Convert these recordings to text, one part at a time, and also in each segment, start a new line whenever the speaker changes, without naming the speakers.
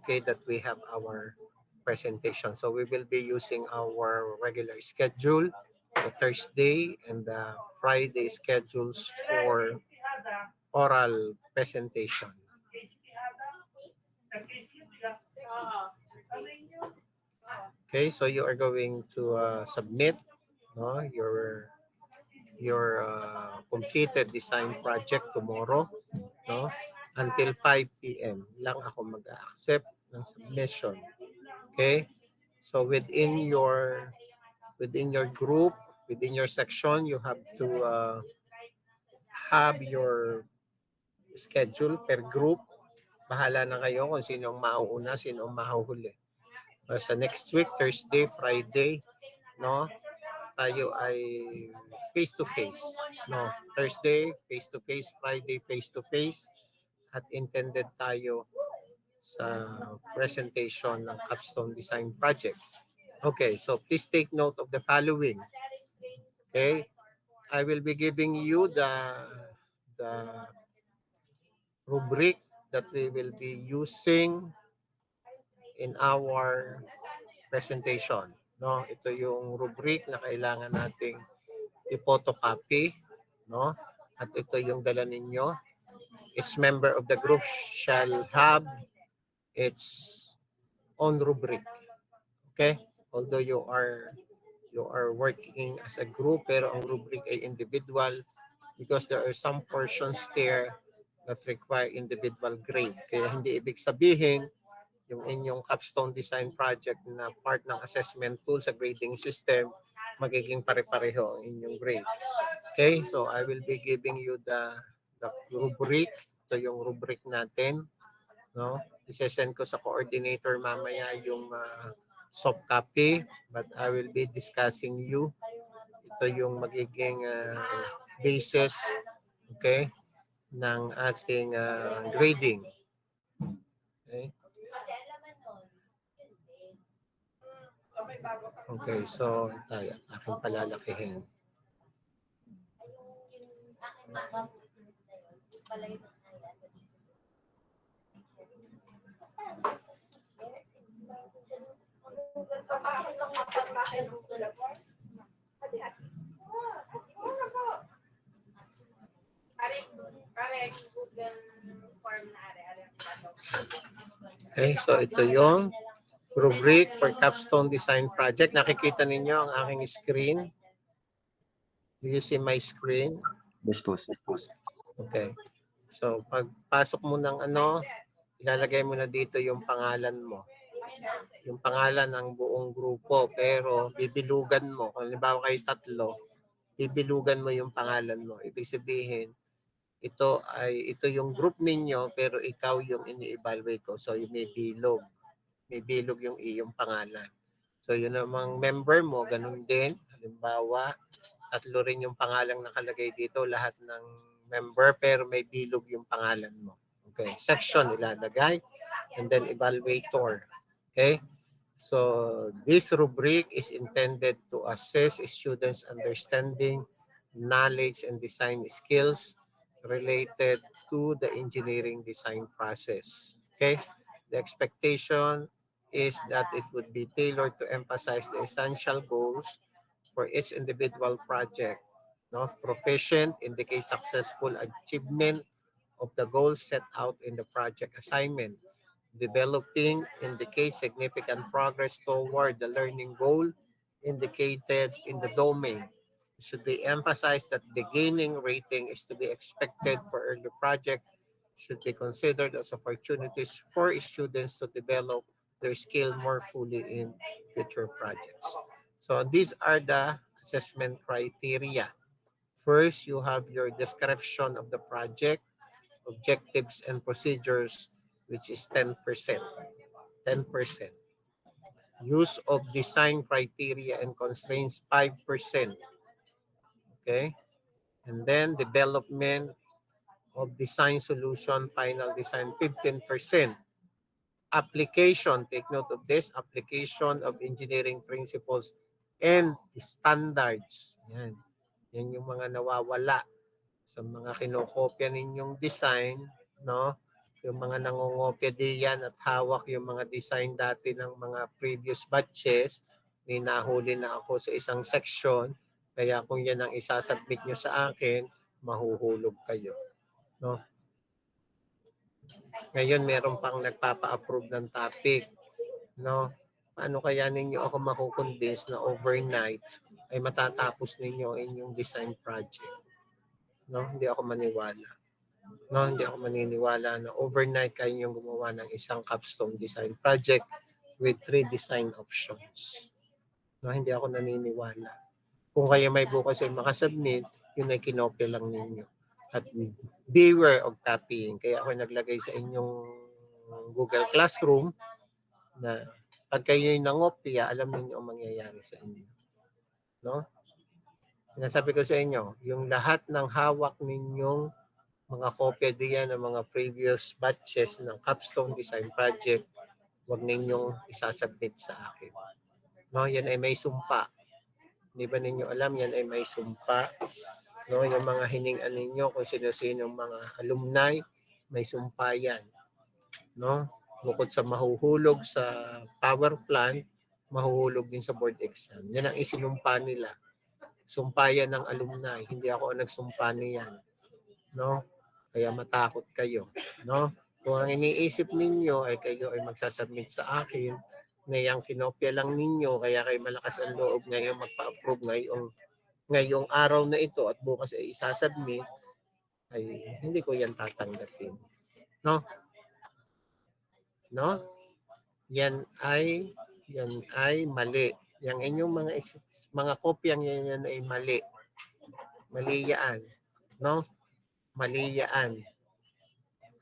okay, that we have our presentation. So we will be using our regular schedule, the Thursday and the Friday schedules for oral presentation. Okay, so you are going to submit, no, your completed design project tomorrow, no, until 5 p.m. lang ako mag-accept ng submission. Okay, so within your group, within your section, you have to have your schedule per group. Bahala na kayo kung sino ang mauuna, sino ang mahuhuli. Sa next week, Thursday, Friday, no, tayo ay face-to-face. No, Thursday, face-to-face, Friday, face-to-face, at intended tayo sa presentation ng capstone design project. Okay, so please take note of the following. Okay, I will be giving you the rubric that we will be using in our presentation. No, ito yung rubric na kailangan nating i-photocopy, no? At ito yung dala ninyo. Each member of the group shall have its own rubric. Okay? Although you are working as a group, pero ang rubric ay individual because there are some portions there that require individual grade. Kaya hindi ibig sabihin yung inyong capstone design project na part ng assessment tool sa grading system, magiging pare-pareho ang inyong grade. Okay, so I will be giving you the rubric. Ito yung rubric natin. No? Isesend ko sa coordinator mamaya yung soft copy, but I will be discussing you. Ito yung magiging basis, okay, ng ating grading. Okay. Okay, so tayo, aking palalakihin. Okay, so ito yung rubric for capstone design project. Nakikita ninyo ang aking screen. Do you see my screen?
Yes po.
Okay. So pagpasok mo ng ilalagay mo na dito yung pangalan mo. Yung pangalan ng buong grupo, pero bibilugan mo. Kung halimbawa kayo 3, bibilugan mo yung pangalan mo. Ibig sabihin, ito yung group ninyo, pero ikaw yung ini-evaluate ko. So you may bilog. May bilog yung iyong pangalan. So yun namang member mo, ganun din. Halimbawa, 3 rin yung pangalang nakalagay dito, lahat ng member, pero may bilog yung pangalan mo. Okay, section ilalagay, and then evaluator. Okay, so this rubric is intended to assess students' understanding, knowledge, and design skills related to the engineering design process. Okay, the expectation is that it would be tailored to emphasize the essential goals for each individual project. No, proficient indicates successful achievement of the goals set out in the project assignment. Developing indicates significant progress toward the learning goal indicated in the domain. It should be emphasized that the gaining rating is to be expected for early project should be considered as opportunities for students to develop their skill more fully in future projects. So these are the assessment criteria. First, you have your description of the project, objectives and procedures, which is 10%. 10%. Use of design criteria and constraints, 5%. Okay? And then development of design solution, final design, 15%. Application, take note of this, application of engineering principles and standards. Yan. Yan yung mga nawawala sa mga kinokopya ninyong design, no? yung mga nangongopya diyan at hawak yung mga design dati ng mga previous batches, may nahuli na ako sa isang section, kaya kung yan ang isasubmit nyo sa akin, mahuhulog kayo. No? Ngayon, meron pang nagpapa-approve ng topic. No? Paano kaya ninyo ako makukonvince na overnight ay matatapos ninyo inyong design project? No? Hindi ako maniwala. No, hindi ako maniniwala na overnight kayo yung gumawa ng isang capstone design project with 3 design options. No, hindi ako naniniwala. Kung kayo may bukas ay makasubmit, yun ay kinopya lang ninyo. At beware of copying. Kaya ako naglagay sa inyong Google Classroom na pag kayo yung nangopya, alam niyo ang mangyayari sa inyo. No? Sinasabi ko sa inyo, yung lahat ng hawak ninyong mga kopya diyan ng mga previous batches ng capstone design project, huwag ninyong isasubmit sa akin. No, yan ay may sumpa. Di ba ninyo alam, yan ay may sumpa. No, yung mga hiningan ninyo kung sino-sino mga alumni, may sumpa yan. No, bukod sa mahuhulog sa power plant, mahuhulog din sa board exam. Yan ang isinumpa nila. Sumpa yan ng alumni, hindi ako ang nagsumpa niyan. No? Kaya matakot kayo, no? Kung ang iniisip ninyo ay kayo ay magsasubmit sa akin, ngayang kinopya lang ninyo, kaya kayo malakas ang loob ngayon magpa-approve ngayong araw na ito at bukas ay isasubmit, ay hindi ko yan tatanggapin. No? No? Yan ay mali. Yang inyong mga kopyang yan ay mali. Mali yan. No? Mali yan.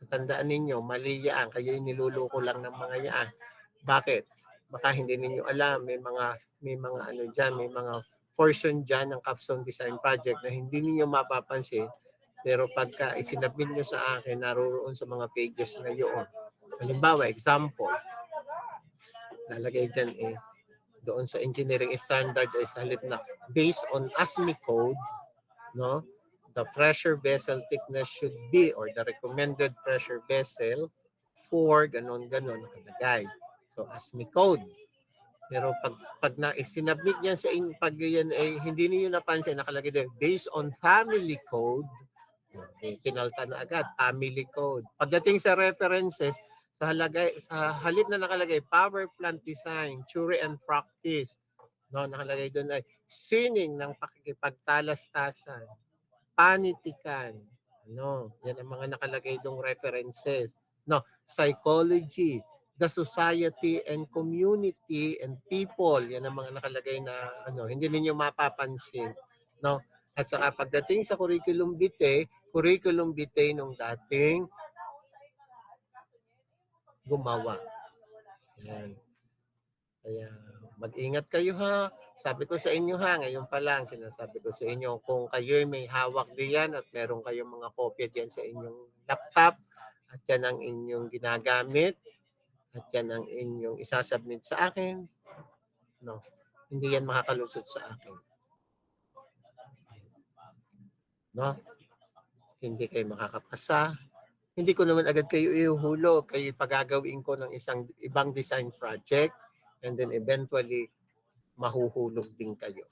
Tandaan ninyo, mali yan. Kayo yung niluloko lang ng mga yan. Bakit? Baka hindi ninyo alam, may mga ano diyan, may mga portion diyan ng capstone design project na hindi niyo mapapansin, pero pagka isinabit niyo sa akin, naroon sa mga pages na yun. Halimbawa, example, lalagay diyan doon sa engineering standard ay sa halip na based on ASME code, no? The pressure vessel thickness should be, or the recommended pressure vessel for ganon-ganon nakalagay. So ASME code. Pero pag na-sinubmit yan sa pag yan ay hindi niyo napansin, nakalagay din based on family code, kinalta na agad family code. Pagdating sa references, sa halip na nakalagay power plant design, theory and practice, no, nakalagay doon ay sining ng pakikipagtalastasan, panitikan, ano, yan ang mga nakalagay dong references. No, psychology, the society and community and people, yan ang mga nakalagay na ano, hindi ninyo mapapansin, no? At saka pagdating sa curriculum vitae nung dating gumawa. Yan. Kaya mag-ingat kayo ha. Sabi ko sa inyo ha, ngayon pa lang sinasabi ko sa inyo, kung kayo may hawak diyan at meron kayong mga kopya diyan sa inyong laptop at yan ang inyong ginagamit at yan ang inyong isasubmit sa akin, no, hindi yan makakalusot sa akin. No? Hindi kayo makakapasa. Hindi ko naman agad kayo ihuhulog. Kayo pagagawin ko ng isang ibang design project and then eventually mahuhulog din kayo.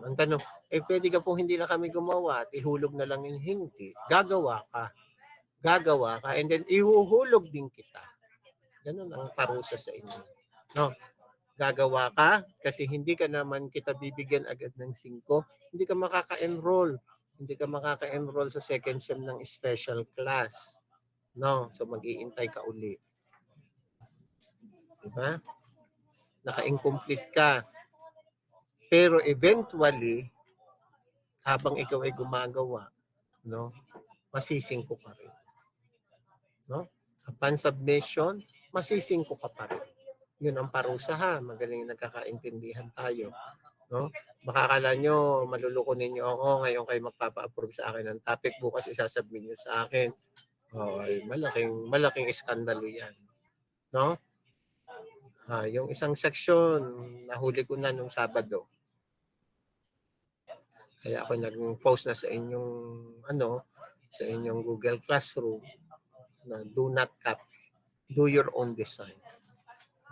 Ang tanong, pwede ka po hindi na kami gumawa at ihulog na lang yung hindi. Gagawa ka. And then ihuhulog din kita. Ganun ang parusa sa inyo. No? Gagawa ka kasi hindi ka naman kita bibigyan agad ng 5. Hindi ka makaka-enroll. Hindi ka makaka-enroll sa second sem ng special class. No? So mag-iintay ka uli. Diba? Naka-incomplete ka. Pero eventually, habang ikaw ay gumagawa, no, masisingko ka rin. No? Upon submission, masisingko ka pa rin. Yun ang parusa ha. Magaling nagkakaintindihan tayo. No? Baka akala nyo, maluluko ninyo ako, ngayon kayo magpapa-approve sa akin ng topic, bukas isasubmit nyo sa akin. Ay, malaking iskandalo yan. No? Yung isang section, nahuli ko na nung Sabado. Kaya ako nag-post na sa inyong sa inyong Google Classroom na do not copy. Do your own design.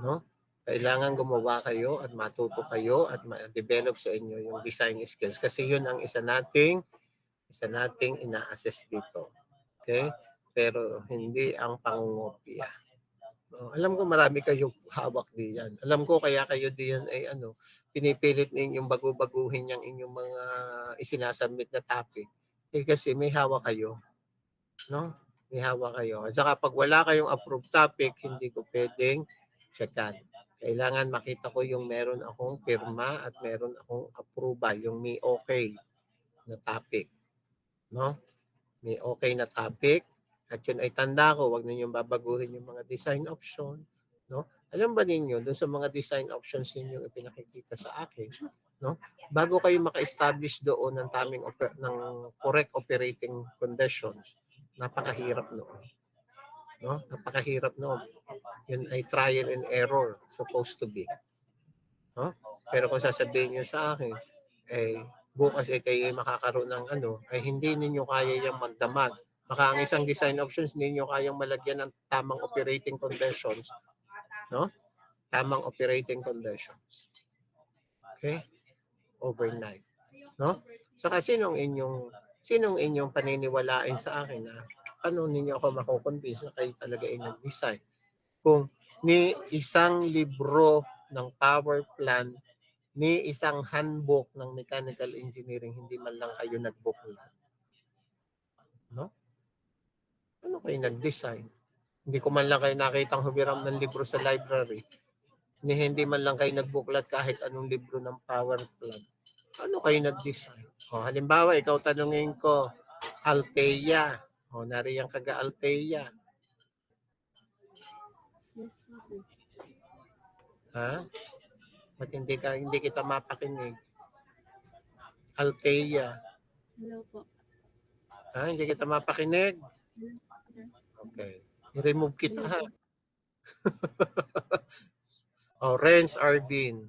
No? Kailangan gumawa kayo at matuto kayo at ma-develop sa inyo yung design skills kasi yun ang isa nating ina-assess dito. Okay? Pero hindi ang pangungopia. No? Alam ko marami kayong hawak diyan. Alam ko kaya kayo diyan ay pinipilit ninyong bago-baguhin yung inyong mga isinasubmit na topic. Kasi may hawak kayo. No? May hawak kayo. At saka pag wala kayong approved topic, hindi ko pwedeng checkan. Kailangan makita ko yung meron akong pirma at meron akong approval, yung may okay na topic. No? May okay na topic. At yun ay tanda ko, wag ninyong babaguhin yung mga design option. No? Alam ba ninyo, doon sa mga design options ninyo ipinakikita sa akin, no? Bago kayo maka-establish doon ng ng correct operating conditions, napakahirap noon. No? Napakahirap noon. Yun ay trial and error supposed to be. No? Pero kung sasabihin niyo sa akin, bukas kayo makakaroon ng ay hindi ninyo kaya yung magdamag. Baka ang isang design options ninyo kayang malagyan ng tamang operating conditions. No? Tamang operating conditions. Okay? Overnight. No? Saka sinong inyong paniniwalain sa akin na ano ninyo ako makukonvince na kayo talaga ay nag-design? Kung ni isang libro ng power plant, ni isang handbook ng mechanical engineering, hindi man lang kayo nagbuklat. No? Ano kayo nag-design? Hindi ko man lang kayo nakitang humiram ng libro sa library. Hindi man lang kayo nagbuklat kahit anong libro ng power plant. Ano kayo nag-design? Halimbawa, ikaw tanungin ko, Althea. Nariyan kaga Althea. Ha? Ba't hindi kita mapakinig? Althea.
Hello po.
Hindi kita mapakinig? Okay. I-remove kita ha. Renz Arvin.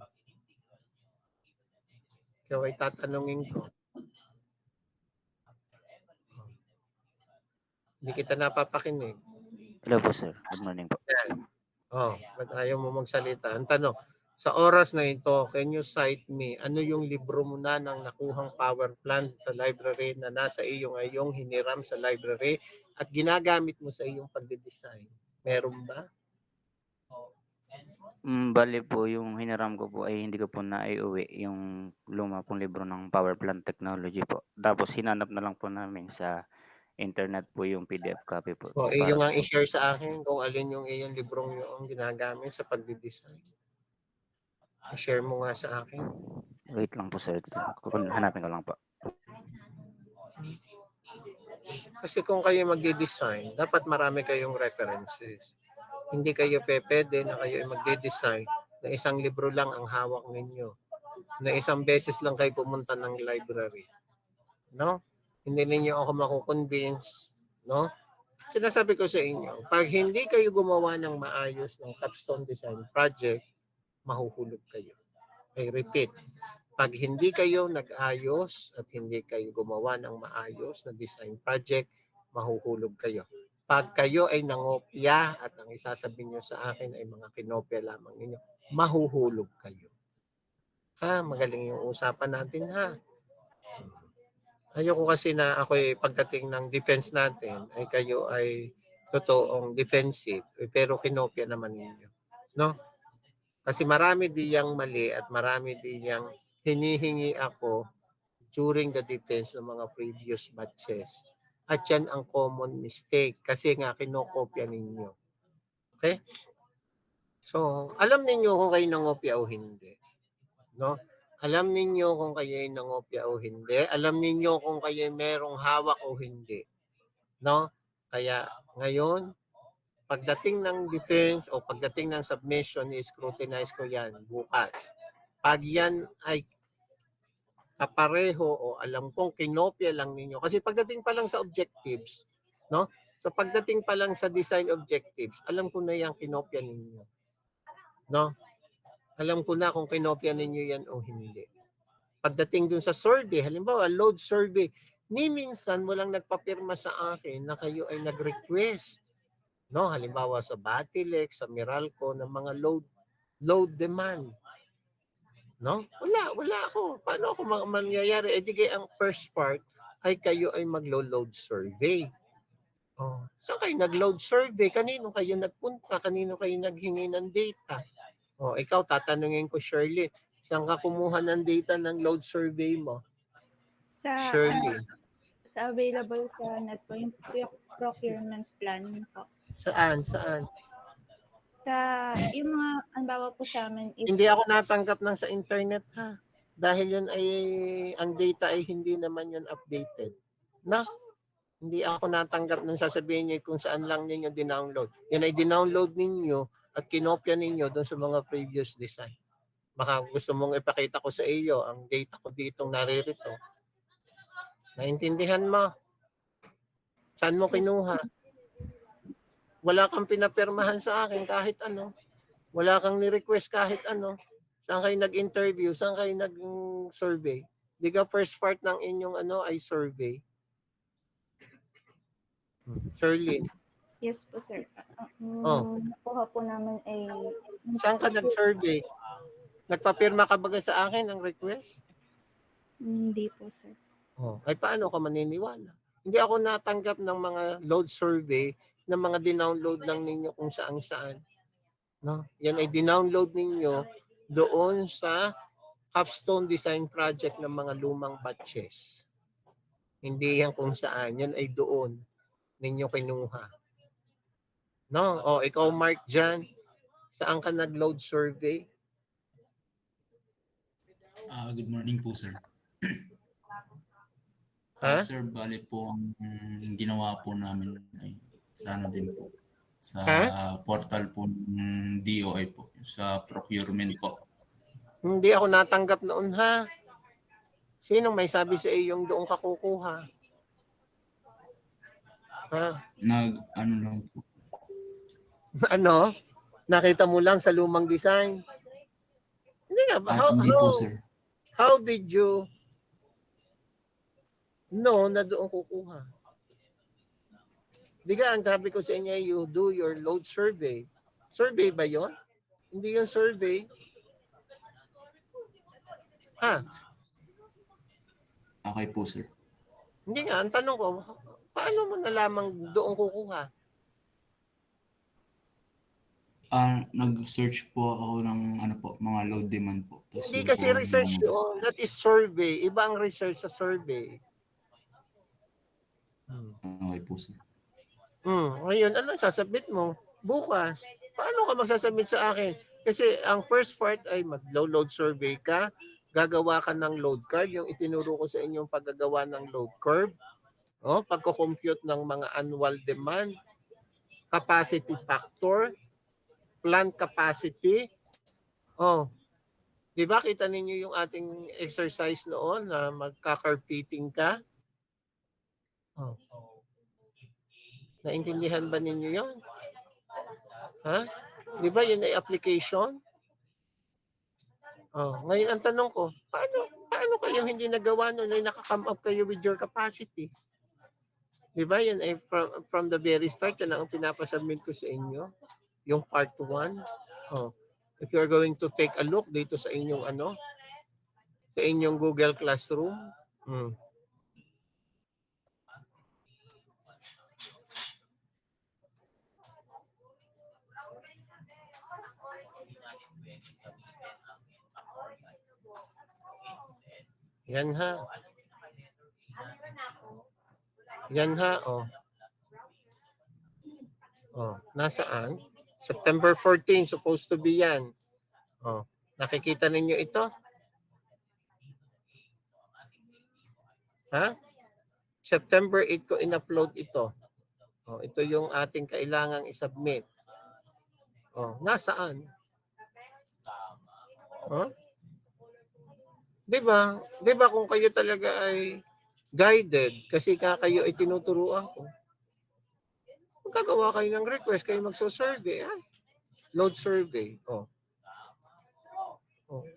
Ikaw ay tatanungin ko. Hindi kita napapakinig.
Hello po, sir. Good morning po.
Ba't ayaw mo magsalita? Ang tanong, sa oras na ito, can you cite me, ano yung libro mo na ng nakuhang power plant sa library na nasa iyo ngayong hiniram sa library at ginagamit mo sa iyong pagde-design? Meron ba?
Bali po, yung hiniram ko po ay hindi ko po naiuwi yung luma pong libro ng power plant technology po. Tapos hinanap na lang po namin sa internet po yung PDF copy po.
Yung ang i-share sa akin kung alin yung iyong librong yung ginagamit sa pagde-design. I-share mo nga sa akin.
Wait lang po, sir. Hanapin ko lang po.
Kasi kung kayo magde-design, dapat marami kayong references. Hindi kayo pwede na kayo magde-design na isang libro lang ang hawak ninyo. Na isang beses lang kayo pumunta ng library. No? Hindi ninyo ako makukonvince. No? Sinasabi ko sa inyo, pag hindi kayo gumawa ng maayos ng capstone design project, mahuhulog kayo. I repeat, pag hindi kayo nag-ayos at hindi kayo gumawa ng maayos na design project, mahuhulog kayo. Pag kayo ay nangopya at ang isasabihin nyo sa akin ay mga kinopya lamang ninyo, mahuhulog kayo. Magaling yung usapan natin ha. Ayoko kasi na ako pagdating ng defense natin ay kayo ay totoong defensive pero kinopya naman ninyo. No? Kasi marami diyang mali at marami diyang hinihingi ako during the defense ng mga previous batches. At yan ang common mistake kasi nga kinokopya ninyo. Okay? So, alam ninyo kung kayo nangopya o hindi. No? Alam ninyo kung kayo ay nangopya o hindi. Alam ninyo kung kayo ay merong hawak o hindi. No? Kaya ngayon, pagdating ng defense o pagdating ng submission, i-scrutinize ko yan bukas. Pag yan ay kapareho o alam kong kinopya lang ninyo. Kasi pagdating pa lang sa objectives, no? So pagdating pa lang sa design objectives, alam ko na yung kinopya ninyo. No? Alam ko na kung kinopya ninyo yan o hindi. Pagdating dun sa survey, halimbawa load survey, ni minsan walang nagpapirma sa akin na kayo ay nag-request No, halimbawa sa Batilex, sa Meralco, ng mga load demand. No? Wala ako. Paano ako mangyayari? Eh, di kaya ang first part ay kayo ay maglo-load survey. Oh, saan kayo nag-load survey? Kanino kayo nagpunta? Kanino kayo naghingi ng data? Oh, ikaw tatanungin ko, Shirley, saan ka kumuha ng data ng load survey mo?
Sa
Shirley,
sa available sa net po, yung procurement plan po.
saan?
Yung mga, anbawa po sa amin is,
Hindi ako natanggap ng sa internet ha. Dahil yun ay, ang data ay hindi naman yun updated. Na? Hindi ako natanggap ng sasabihin niyo kung saan lang ninyo dinownload. Yan ay dinownload ninyo at kinopya ninyo doon sa mga previous design. Baka gusto mong ipakita ko sa iyo ang data ko ditong naririto. Naintindihan mo? Saan mo kinuha? Wala kang pinapirmahan sa akin kahit ano. Wala kang ni-request kahit ano. Saan kayo nag-interview? Saan kayo nag-survey? Di ka first part ng inyong ano ay survey? Shirley,
yes po sir.
Oh.
Nakuha po namin ay,
saan ka nag-survey? Nagpapirma ka ba sa akin ng request?
hindi po sir.
Oh, ay paano ka maniniwala? Hindi ako natanggap ng mga load survey ng mga dinownload lang ninyo kung saan-saan. No? Yan ay dinownload ninyo doon sa capstone design project ng mga lumang batches. Hindi yan kung saan. Yan ay doon ninyo kinuha. No? O, ikaw Mark dyan, saan ka nag-load survey?
Good morning po, sir.
Ha?
Sir, bali po ang ginawa po namin ay sa ano din po. Sa portal po ng DOI po. Sa procurement po.
Hindi ako natanggap noon ha. Sinong may sabi sa iyo yung doon ka kukuha? Ha?
Ano lang po.
Ano? Nakita mo lang sa lumang design? Hindi nga ba?
Hindi po, sir.
How did you know na doon kukuha? Di ka, ang sabi ko sa inyo, you do your load survey. Survey ba yon? Hindi yung survey. Ha?
Okay po, sir.
Hindi nga, ang tanong ko, paano mo nalamang doon kukuha?
Nag-search po ako ng mga load demand po. Tapos
Hindi
yun
kasi
po
research
yung
yun. That is survey. Iba ang research sa survey.
Okay po, sir.
Ngayon, ano sasubmit mo? Bukas. Paano ka magsasubmit sa akin? Kasi ang first part ay mag-load survey ka, gagawa ka ng load curve, yung itinuro ko sa inyong paggagawa ng load curve, pagko-compute ng mga annual demand, capacity factor, plant capacity. Di ba kita ninyo yung ating exercise noon na magka-curve fitting ka? Naintindihan ba ninyo yun? Ha? Di ba yun ay application? Ngayon ang tanong ko, paano kayo hindi nagawa nun ay naka-come up kayo with your capacity? Di ba yan ay from the very start, yan ang pinapasubmit ko sa inyo, yung part 1. If you're going to take a look dito sa inyong sa inyong Google Classroom, yan ha. Yan ha, nasaan? September 14, supposed to be yan. Nakikita ninyo ito? Ha? September 8 ko in-upload ito. Ito yung ating kailangang i-submit. Nasaan? Diba kung kayo talaga ay guided kasi kayo ay tinuturuan ko. Magkagawa kayo ng request, kayo magso-survey. Load survey.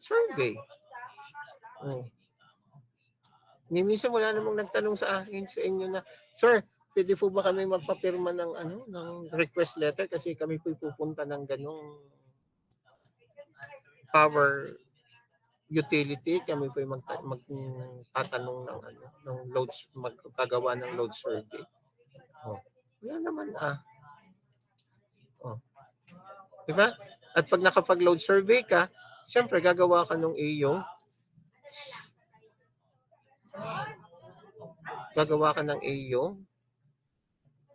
Survey. Minsan wala namang nagtanong sa akin sa inyo na, Sir, pwede po ba kami magpapirma ng ng request letter kasi kami po pupunta ng ganong power utility, kami po magtatanong ng ng loads, magkagawa ng load survey. Oh. Wala naman Oh. Di ba? At pag nakapag-load survey ka, siyempre gagawa ka ng iyong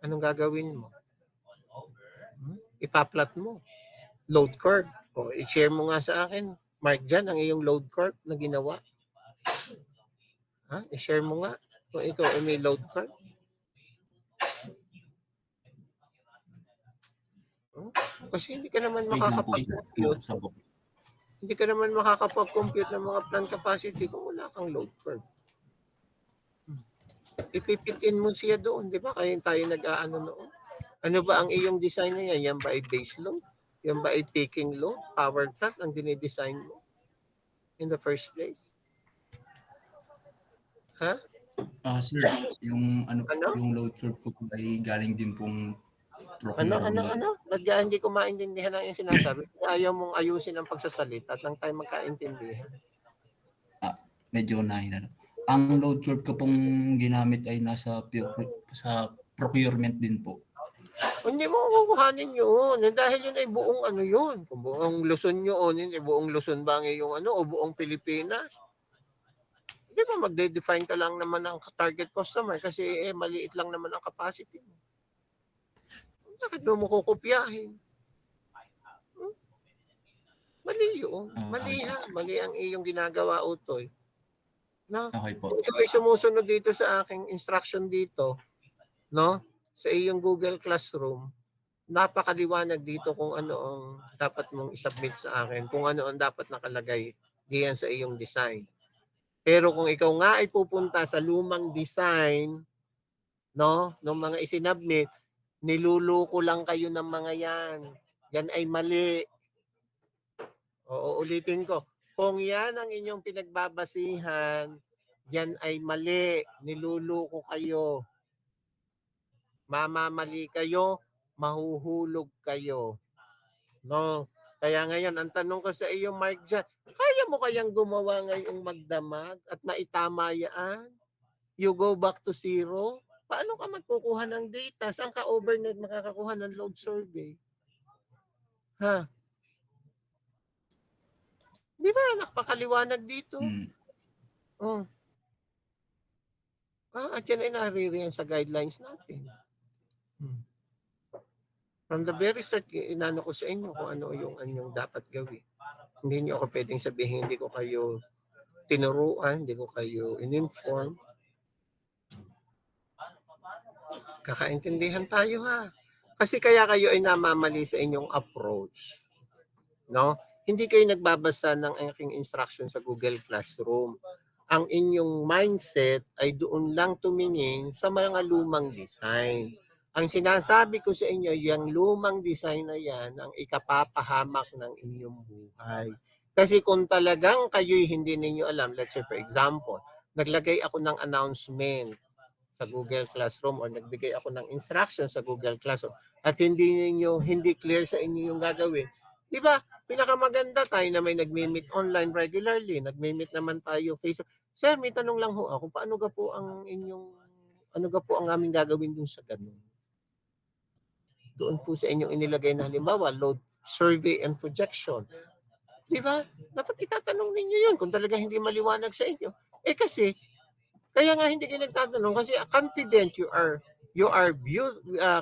anong gagawin mo? Ipaplat mo. Load curve. O, i-share mo nga sa akin. Mark dyan ang iyong load curve na ginawa. I-share mo nga kung ikaw ay may load curve. Kasi hindi ka naman
Wait lang po, sir.
makakapag-compute.
Sa box.
Hindi ka naman makakapag-compute ng mga plant capacity kung wala kang load curve. Ipipitin mo siya doon, di ba? Kaya tayo nag-aano noon. Ano ba ang iyong design na yan? Yan ba ay base load? Yan ba ay peaking load? Power plant ang dinidesign mo in the first place? Ha?
Sir, yung
Ano?
yung load curve ko po ay galing din pong procurement.
Ba't hindi ko maintindihan ang yung sinasabi? Ayaw mong ayusin ang pagsasalita at nang tayo magkaintindihan.
Medyo nahinalo. Ang load curve ko pong ginamit ay sa procurement din po.
Hindi mo kukuhanin yun. Dahil yun ay buong yun. Kung buong Luzon yun, buong Luzon ba ang iyong o buong Pilipinas? Hindi ba magde-define ka lang naman ng target customer kasi maliit lang naman ang capacity mo. Bakit mo kukopyahin? Mali yun. Mali ang iyong ginagawa, Utoy. No?
Okay po.
Ito ay sumusunod dito sa aking instruction dito, no? Sa iyong Google Classroom, napakaliwanag dito kung ano ang dapat mong isubmit sa akin, kung ano ang dapat nakalagay diyan sa iyong design. Pero kung ikaw nga ay pupunta sa lumang design, no, ng mga isinabmit, niluluko lang kayo ng mga yan. Yan ay mali. Ulitin ko. Kung yan ang inyong pinagbabasihan, yan ay mali. Niluluko kayo. Mamamali kayo, mahuhulog kayo. No? Kaya ngayon, ang tanong ko sa iyo, Mark dyan, kaya mo kayang gumawa ngayong magdamag at maitama yan? You go back to zero? Paano ka magkukuha ng data? Saan ka overnight makakakuha ng load survey? Ha? Di ba nakapakaliwanag dito? Oh. At yan ay naririyan sa guidelines natin. From the very start, inano ko sa inyo kung ano yung anyong dapat gawin. Hindi niyo ako pwedeng sabihin, hindi ko kayo tinuruan, hindi ko kayo in-inform. Kakaintindihan tayo Kasi kaya kayo ay namamali sa inyong approach. No? Hindi kayo nagbabasa ng aking instruction sa Google Classroom. Ang inyong mindset ay doon lang tumingin sa mga lumang design. Ang sinasabi ko sa inyo, yung lumang design na yan ang ikapapahamak ng inyong buhay. Kasi kung talagang kayo'y hindi ninyo alam, let's say for example, naglagay ako ng announcement sa Google Classroom or nagbigay ako ng instruction sa Google Classroom at hindi clear sa inyo yung gagawin. Di ba? Pinakamaganda tayo na may nagmi-meet online regularly, nagmi-meet naman tayo Facebook. Sir, may tanong lang ako, paano ga po ang aming gagawin dun sa ganun? Doon po sa inyong inilagay na halimbawa, load survey and projection. Di ba? Dapat itatanong ninyo yun kung talaga hindi maliwanag sa inyo. Kasi, kaya nga hindi kayo nagtatanong kasi confident you are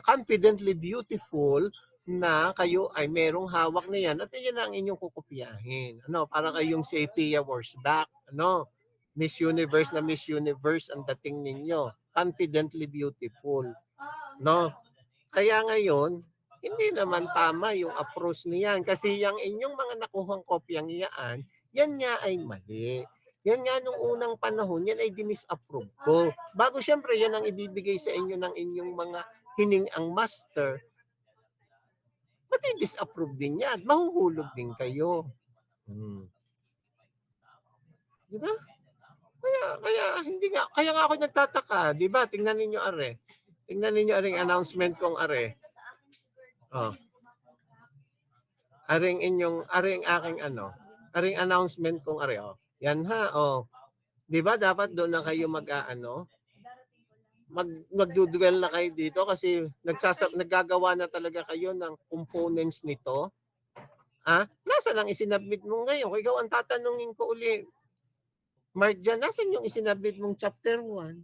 confidently beautiful na kayo ay merong hawak na yan at yan ang inyong kukopyahin. Para kayong si Pia Worsback, Miss Universe na Miss Universe ang dating ninyo. Confidently beautiful. Kaya ngayon, hindi naman tama yung approach niyan kasi yung inyong mga nakuhang kopyang yan nga ay mali. Yan nga nung unang panahon, yan ay dinis-approve ko. Bago syempre yan ang ibibigay sa inyo ng inyong mga hining-ang master, mati-disapprove din yan. Mahuhulog din kayo. Di ba? Kaya nga ako nagtataka, di ba? Tingnan ninyo are. Tingnan ninyo aring announcement kong are. Oh. Aring aking ano. Aring announcement kong are. Oh. Yan ha. Oh. 'Di ba dapat doon na kayo magdudwell na kayo dito kasi naggagawa na talaga kayo ng components nito. Nasa lang isinabmit mo ngayon? Kung ikaw ang tatanungin ko uli, Mark dyan, nasan yung isinabmit mong chapter 1?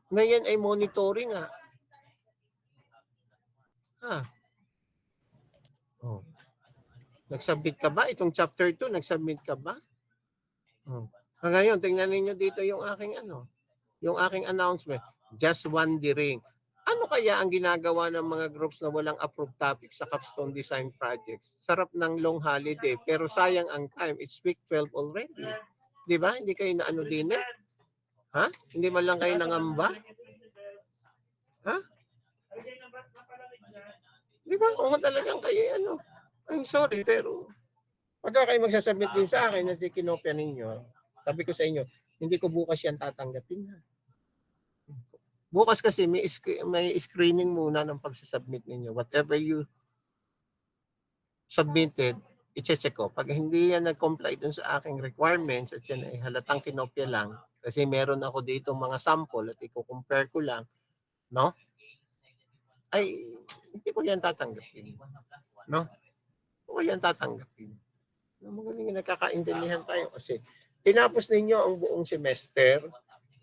Ngayon ay monitoring Oh. Nagsubmit ka ba? Itong chapter 2, nagsubmit ka ba? Oh. Ngayon, tingnan niyo dito yung aking yung aking announcement. Just wondering, ano kaya ang ginagawa ng mga groups na walang approved topic sa capstone design projects? Sarap ng long holiday, pero sayang ang time. It's week 12 already. Di ba? Hindi kayo na ano din eh? Hindi man lang kayo nangamba? Di ba? Kung talagang kayo I'm sorry, pero pagka kayo magsasubmit din sa akin at kinopya ninyo, sabi ko sa inyo, hindi ko bukas yan tatanggapin. Bukas kasi may screening muna ng pagsasubmit ninyo. Whatever you submitted, i-check ko. Pag hindi yan nag-comply dun sa aking requirements at yan ay halatang kinopya lang, kasi meron ako dito mga sample at i-compare ko lang, no? Ay, hindi ko yan tatanggapin. No? Hindi ko yan tatanggapin. Magaling nagkakaintindihan tayo kasi tinapos ninyo ang buong semester.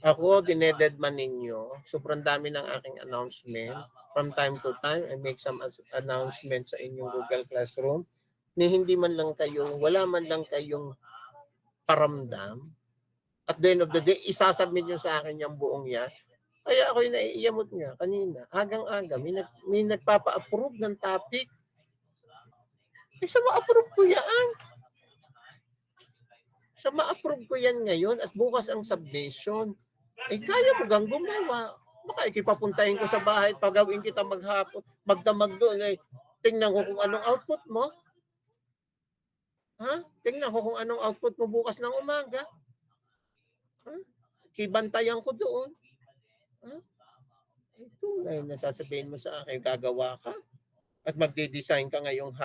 Ako, dinededman ninyo. Sobrang dami ng aking announcement. From time to time, I make some announcements sa inyong Google Classroom ni hindi man lang wala man lang kayong paramdam. At the end of the day, isasubmit nyo sa akin yung buong yan. Kaya ako yung naiiyamot nga kanina. Agang-aga, may nagpapa-approve ng topic. Sa ma-approve ko yan. Sa ma-approve ko yan ngayon at bukas ang submission. Kaya mo gang gumawa. Baka ikipapuntahin ko sa bahay at pagawin kita maghapon, magdamag doon. Tingnan ko kung anong output mo. Tingnan ko kung anong output mo bukas ng umaga. Kibantayan ko doon. Ito ay nasasabihin mo sa akin, gagawa ka at magde-design ka ngayong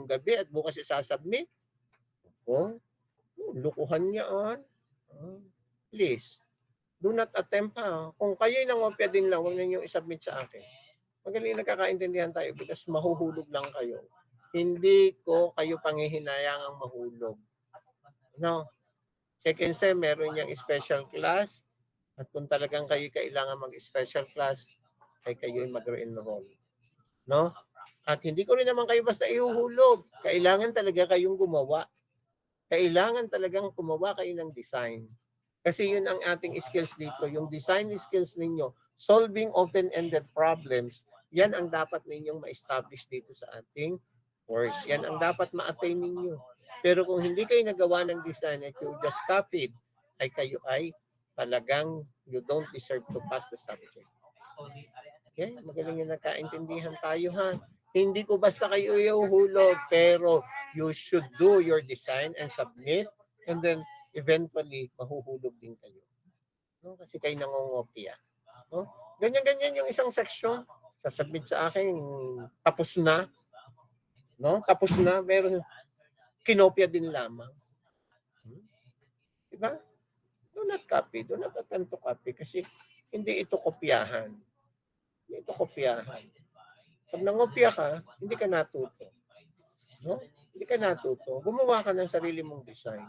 gabi at bukas isasubmit. Lukuhan yan. Please, do not attempt Kung kayo'y nangopya din lang, huwag ninyong isubmit sa akin. Magaling nagkakaintindihan tayo because mahuhulog lang kayo. Hindi ko kayo panghihinayang ang mahulog. No? Second sem, meron niyang special class. At kung talagang kayo kailangan mag-special class, ay kayo'y mag-enroll. No? At hindi ko rin naman kayo basta ihuhulog. Kailangan talaga kayong gumawa. Kailangan talagang gumawa kayo ng design. Kasi yun ang ating skills dito. Yung design skills ninyo, solving open-ended problems, yan ang dapat ninyong ma-establish dito sa ating course. Yan ang dapat ma-attain ninyo. Pero kung hindi kayo nagawa ng design at you just copied, ay kayo ay talagang you don't deserve to pass the subject. Okay? Magaling yung nagkaintindihan tayo Hindi ko basta kayo iuhulog, pero you should do your design and submit and then eventually mahuhulog din kayo. No? Kasi kayo nangongopya. No? Ganyan-ganyan yung isang section. Sasubmit sa akin, tapos na. No? Tapos na, pero kinopya din lamang. Diba? Do not copy. Do not attempt to copy kasi hindi ito kopyahan. Hindi ito kopyahan. Pag nangopya ka, hindi ka natuto. No? Hindi ka natuto. Gumawa ka ng sarili mong design.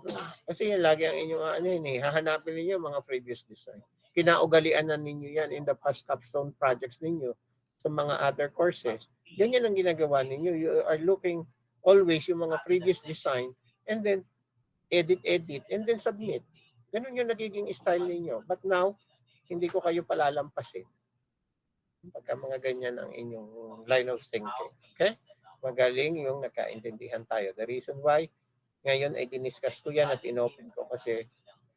No? Kasi yan lagi ang inyong hahanapin ninyo mga previous design. Kinaugalian na ninyo yan in the past capstone projects ninyo sa mga other courses. Ganyan ang ginagawa ninyo. You are looking always yung mga previous design and then edit, and then submit. Ganun yung nagiging style ninyo. But now, hindi ko kayo palalampasin. Pagka mga ganyan ang inyong line of thinking. Okay? Magaling yung nagkaintindihan tayo. The reason why, ngayon ay diniscuss ko yan at inopen ko kasi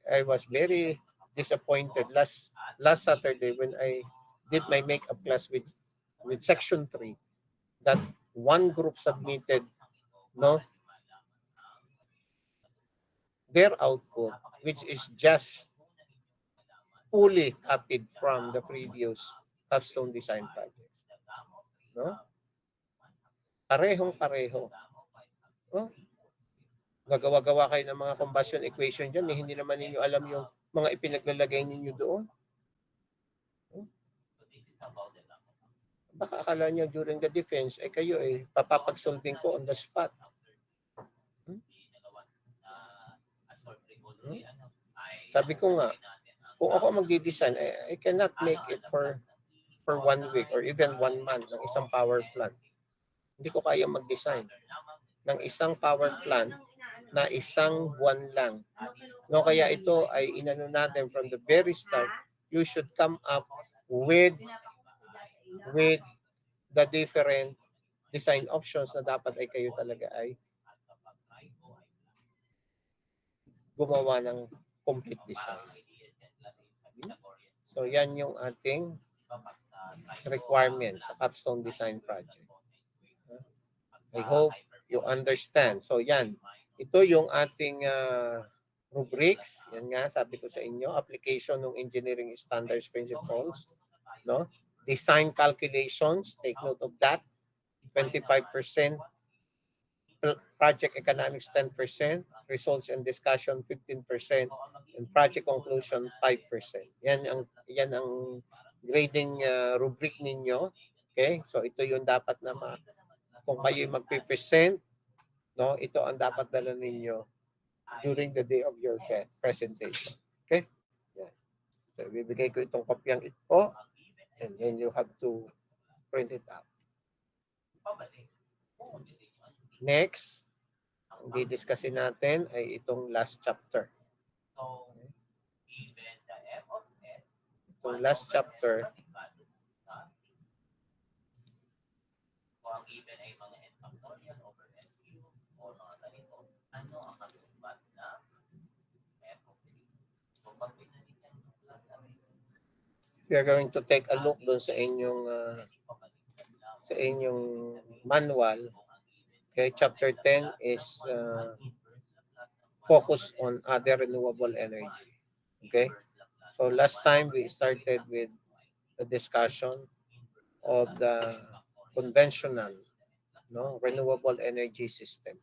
I was very disappointed last Saturday when I did my makeup class with section 3 that one group submitted their output which is just fully copied from the previous capstone design project. No? Parehong-pareho. No? Gagawa-gawa kayo ng mga combustion equation dyan, hindi naman ninyo alam yung mga ipinaglalagay ninyo doon. Baka akala nyo during the defense, kayo papapag-solving ko on the spot. Sabi ko nga, kung ako magdi-design, I cannot make it for 1 week or even 1 month ng isang power plant. Hindi ko kaya mag-design ng isang power plant na isang buwan lang. No, kaya ito ay inano natin from the very start, you should come up with the different design options na dapat ay kayo talaga ay gumawa ng complete design. So yan yung ating requirements sa capstone design project. I hope you understand. So yan, ito yung ating rubrics. Yan nga, sabi ko sa inyo, application ng engineering standards principles, no? Design calculations, take note of that. 25%, project economics 10%, results and discussion 15%, and project conclusion 5%. Yan ang grading rubric ninyo. Okay? So ito yung dapat na kung kayo magpe-present, no, ito ang dapat dala ninyo during the day of your presentation. Okay? Yan. So bibigay ko itong kopyang ito, and then you have to print it out. Next, ang didiscusin natin ay itong last chapter. Itong last chapter, we are going to take a look doon sa inyong manual. Okay, chapter 10 is focus on other renewable energy. Okay, so last time we started with the discussion of the conventional, no, renewable energy system,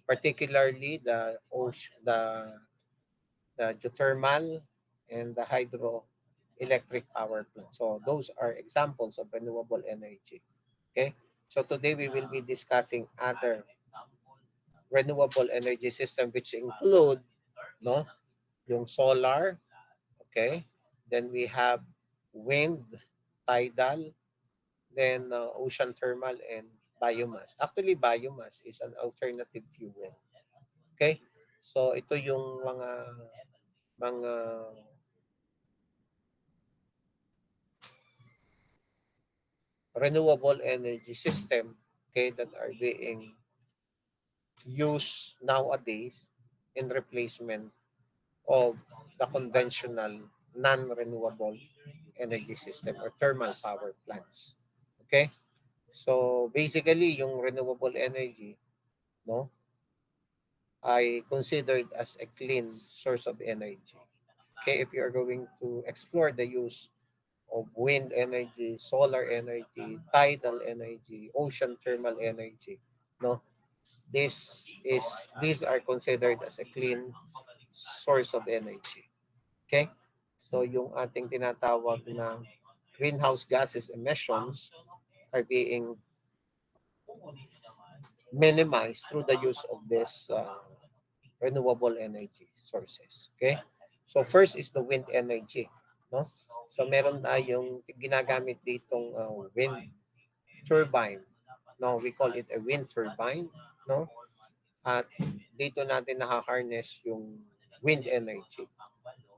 particularly the geothermal and the hydroelectric power plant. So those are examples of renewable energy. Okay, so today we will be discussing other renewable energy system which include, no, yung solar, okay, then we have wind, tidal, then ocean thermal and biomass. Actually, biomass is an alternative fuel. Okay? So ito yung mga renewable energy system, okay, that are being used nowadays in replacement of the conventional non-renewable energy system or thermal power plants. Okay? So basically yung renewable energy, no, ay considered as a clean source of energy. Okay, if you are going to explore the use of wind energy, solar energy, tidal energy, ocean thermal energy, no, these are considered as a clean source of energy. Okay? So yung ating tinatawag na greenhouse gases emissions are being minimized through the use of this renewable energy sources. Okay? So first is the wind energy, no? So meron tayong ginagamit ditong wind turbine. No, we call it a wind turbine, no? At dito natin naka-harness yung wind energy.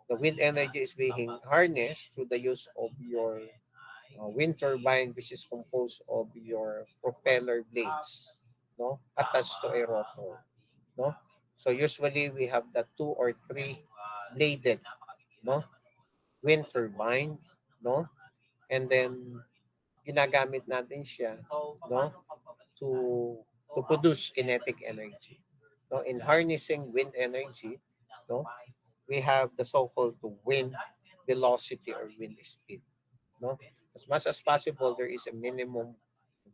The wind energy is being harnessed through the use of your wind turbine, which is composed of your propeller blades, no, attached to a rotor, no. So usually we have the 2 or 3 bladed, no, wind turbine, no, and then ginagamit natin siya, no, to produce kinetic energy. No, in harnessing wind energy, no, we have the so-called wind velocity or wind speed. No? As much as possible, there is a minimum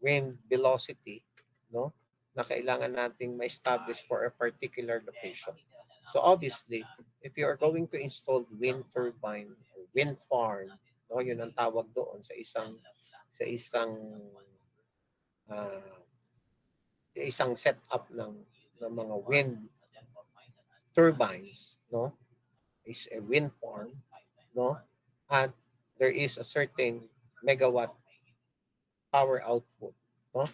wind velocity, no, na kailangan nating ma-establish for a particular location. So obviously, if you are going to install wind turbine or wind farm, no, yun ang tawag doon sa ah, isang setup ng mga wind turbines, no, is a wind farm, no, at there is a certain megawatt power output, no.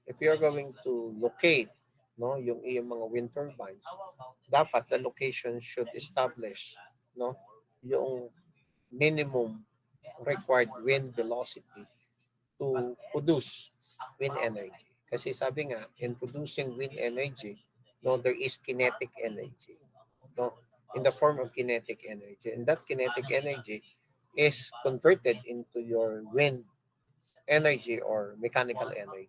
If you're going to locate, no, yung iyong mga wind turbines, dapat the location should establish, no, yung minimum required wind velocity to produce wind energy. Kasi sabi nga, in producing wind energy, no, there is kinetic energy, no, in the form of kinetic energy. And that kinetic energy is converted into your wind energy or mechanical energy.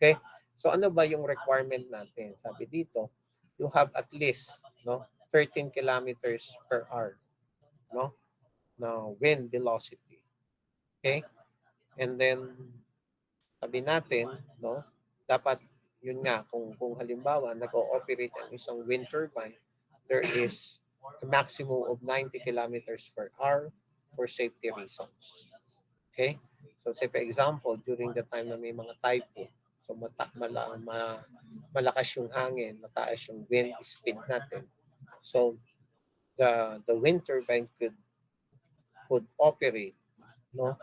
Okay? So ano ba yung requirement natin? Sabi dito, you have at least, no, 13 kilometers per hour, no, na wind velocity. Okay? And then sabi natin, no, dapat yun nga kung halimbawa nag-ooperate ang isang wind turbine, there is a maximum of 90 kilometers per hour for safety reasons. Okay? So say for example, during the time na may mga typhoon, so malakas yung hangin, mataas yung wind speed natin. So the wind turbine could operate, no,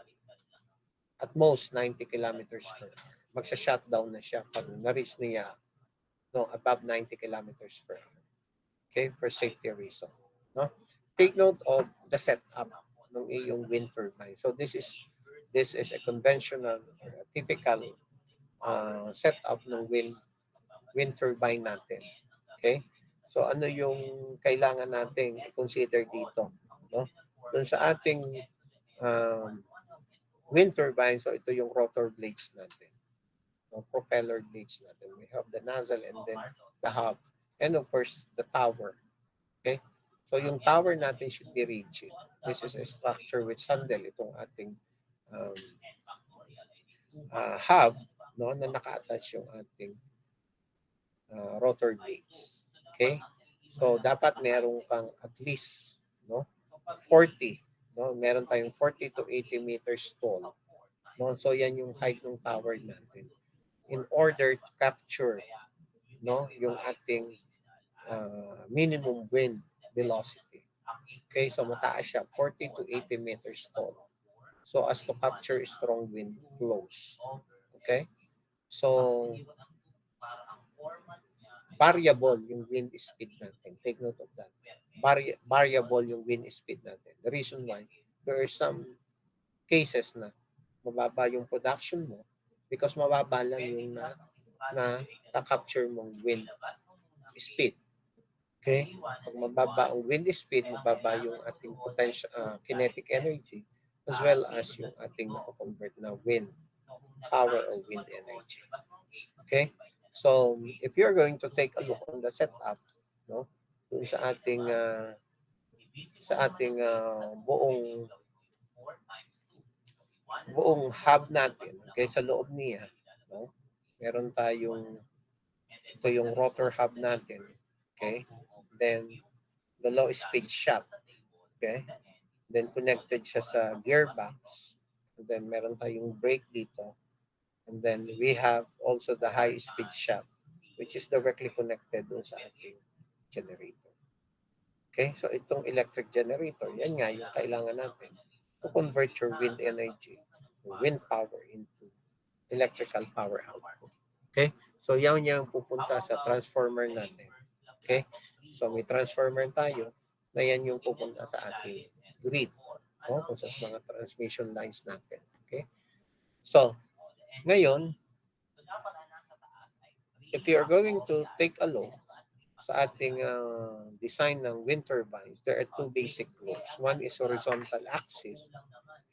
at most 90 kilometers per hour. Magsha-shutdown na siya pag na-reach niya, no, above 90 kilometers per hour. Okay, for safety reason. No? Take note of the setup ng iyong wind turbine. So this is a conventional or a typical setup ng wind turbine natin. Okay? So ano yung kailangan nating consider dito, no? Doon sa ating wind turbine, so ito yung rotor blades natin. No, propeller blades natin. We have the nozzle and then the hub. And of course, the tower. Okay? So yung tower natin should be rigid. This is a structure which handle itong ating hub, no, na naka-attach yung ating rotor blades. Okay? So dapat meron kang at least, no, 40, no, meron tayong 40 to 80 meters tall. No? So yan yung height ng tower natin in order to capture, no, yung ating minimum wind velocity. Okay, so mataas siya, 40 to 80 meters tall. So as to capture strong wind flows. Okay? So variable yung wind speed natin. Take note of that. Variable yung wind speed natin. The reason why, there are some cases na mababa yung production mo because mababa lang yung na-capture mong wind speed. Okay? Pag mababa ang wind speed, mababa yung ating potential kinetic energy as well as yung ating na-convert na wind power or wind energy. Okay? So, if you're going to take a look on the setup, no, dun sa ating buong hub natin, okay, sa loob niya, no, meron tayong ito yung rotor hub natin, okay? Then the low speed shaft, okay? Then connected siya sa gearbox. And then meron tayong brake dito. And then we have also the high speed shaft, which is directly connected dun sa ating generator. Okay? So itong electric generator, yan nga yung kailangan natin to convert your wind energy, wind power into electrical power output. Okay? So yan yung pupunta sa transformer natin. Okay? So may transformer tayo na yan yung pupunta sa ating grid. No? Kung sa mga transmission lines natin. Okay? So, ngayon, if you are going to take a look sa ating design ng wind turbines, there are two basic rules. One is horizontal axis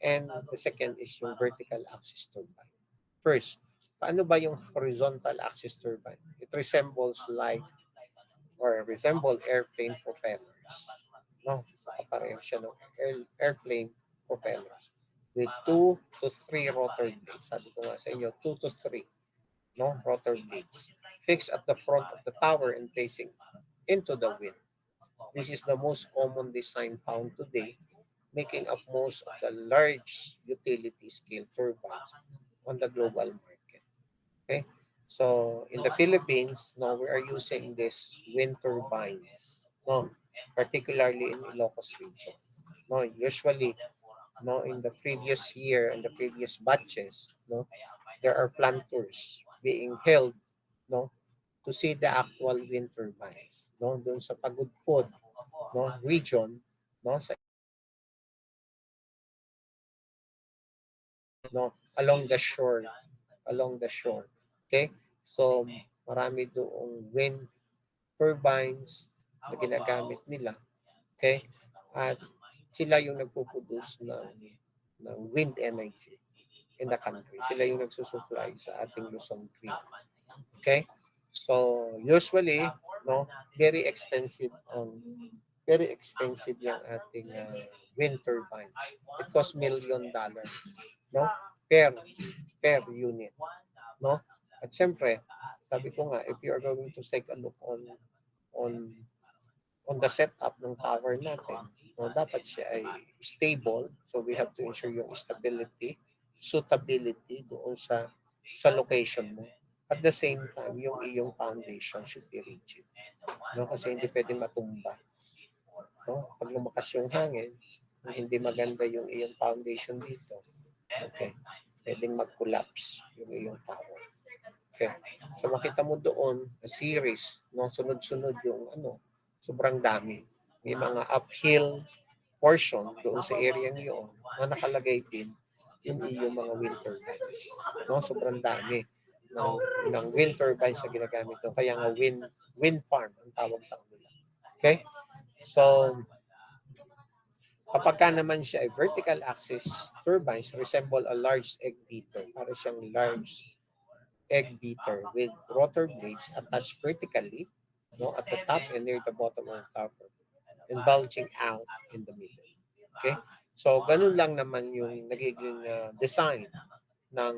and the second is yung vertical axis turbine. First, paano ba yung horizontal axis turbine? It resembles airplane propellers. No? pareho siya ng airplane propellers with 2 to 3 rotor blades. Sabi ko nga sa inyo, 2 to 3 rotor blades fixed at the front of the tower and facing into the wind. This is the most common design found today, making up most of the large utility scale turbines on the global market. Okay? So in the Philippines, now we are using these wind turbines, particularly in Ilocos region. Usually, in the previous year and the previous batches, there are plant tours being held, to see the actual wind turbines, doon sa Pagudpod, region, sa along the shore, Okay? So marami doong wind turbines na ginagamit nila. Okay? At sila yung nagpo-produce ng wind energy in the country. Sila yung nagsusupply sa ating Luzon grid. Okay? So usually, very expensive yung ating wind turbines. It costs $1 million, per unit, At siyempre, sabi ko nga, if you are going to take a look on the setup ng tower natin, dapat siya ay stable. So we have to ensure yung stability, suitability doon sa location mo. At the same time, yung iyong foundation should be rigid. Kasi hindi pwedeng matumba. Pag lumakas yung hangin, hindi maganda yung iyong foundation dito, okay, pwedeng mag-collapse yung iyong tower. Okay. So makita mo doon, a series, sunod-sunod yung sobrang dami. May mga uphill portion doon sa area niyo na nakalagay din yung iyong mga wind turbines. Sobrang dami ng wind turbines na ginagamit doon. Kaya nga wind farm ang tawag sa kanila. Okay? So, kapag ka naman siya ay vertical axis turbines resemble a large egg beater. Para siyang large egg beater with rotor blades attached vertically, at the top and near the bottom of the tower and bulging out in the middle. Okay? So, ganun lang naman yung nagiging design ng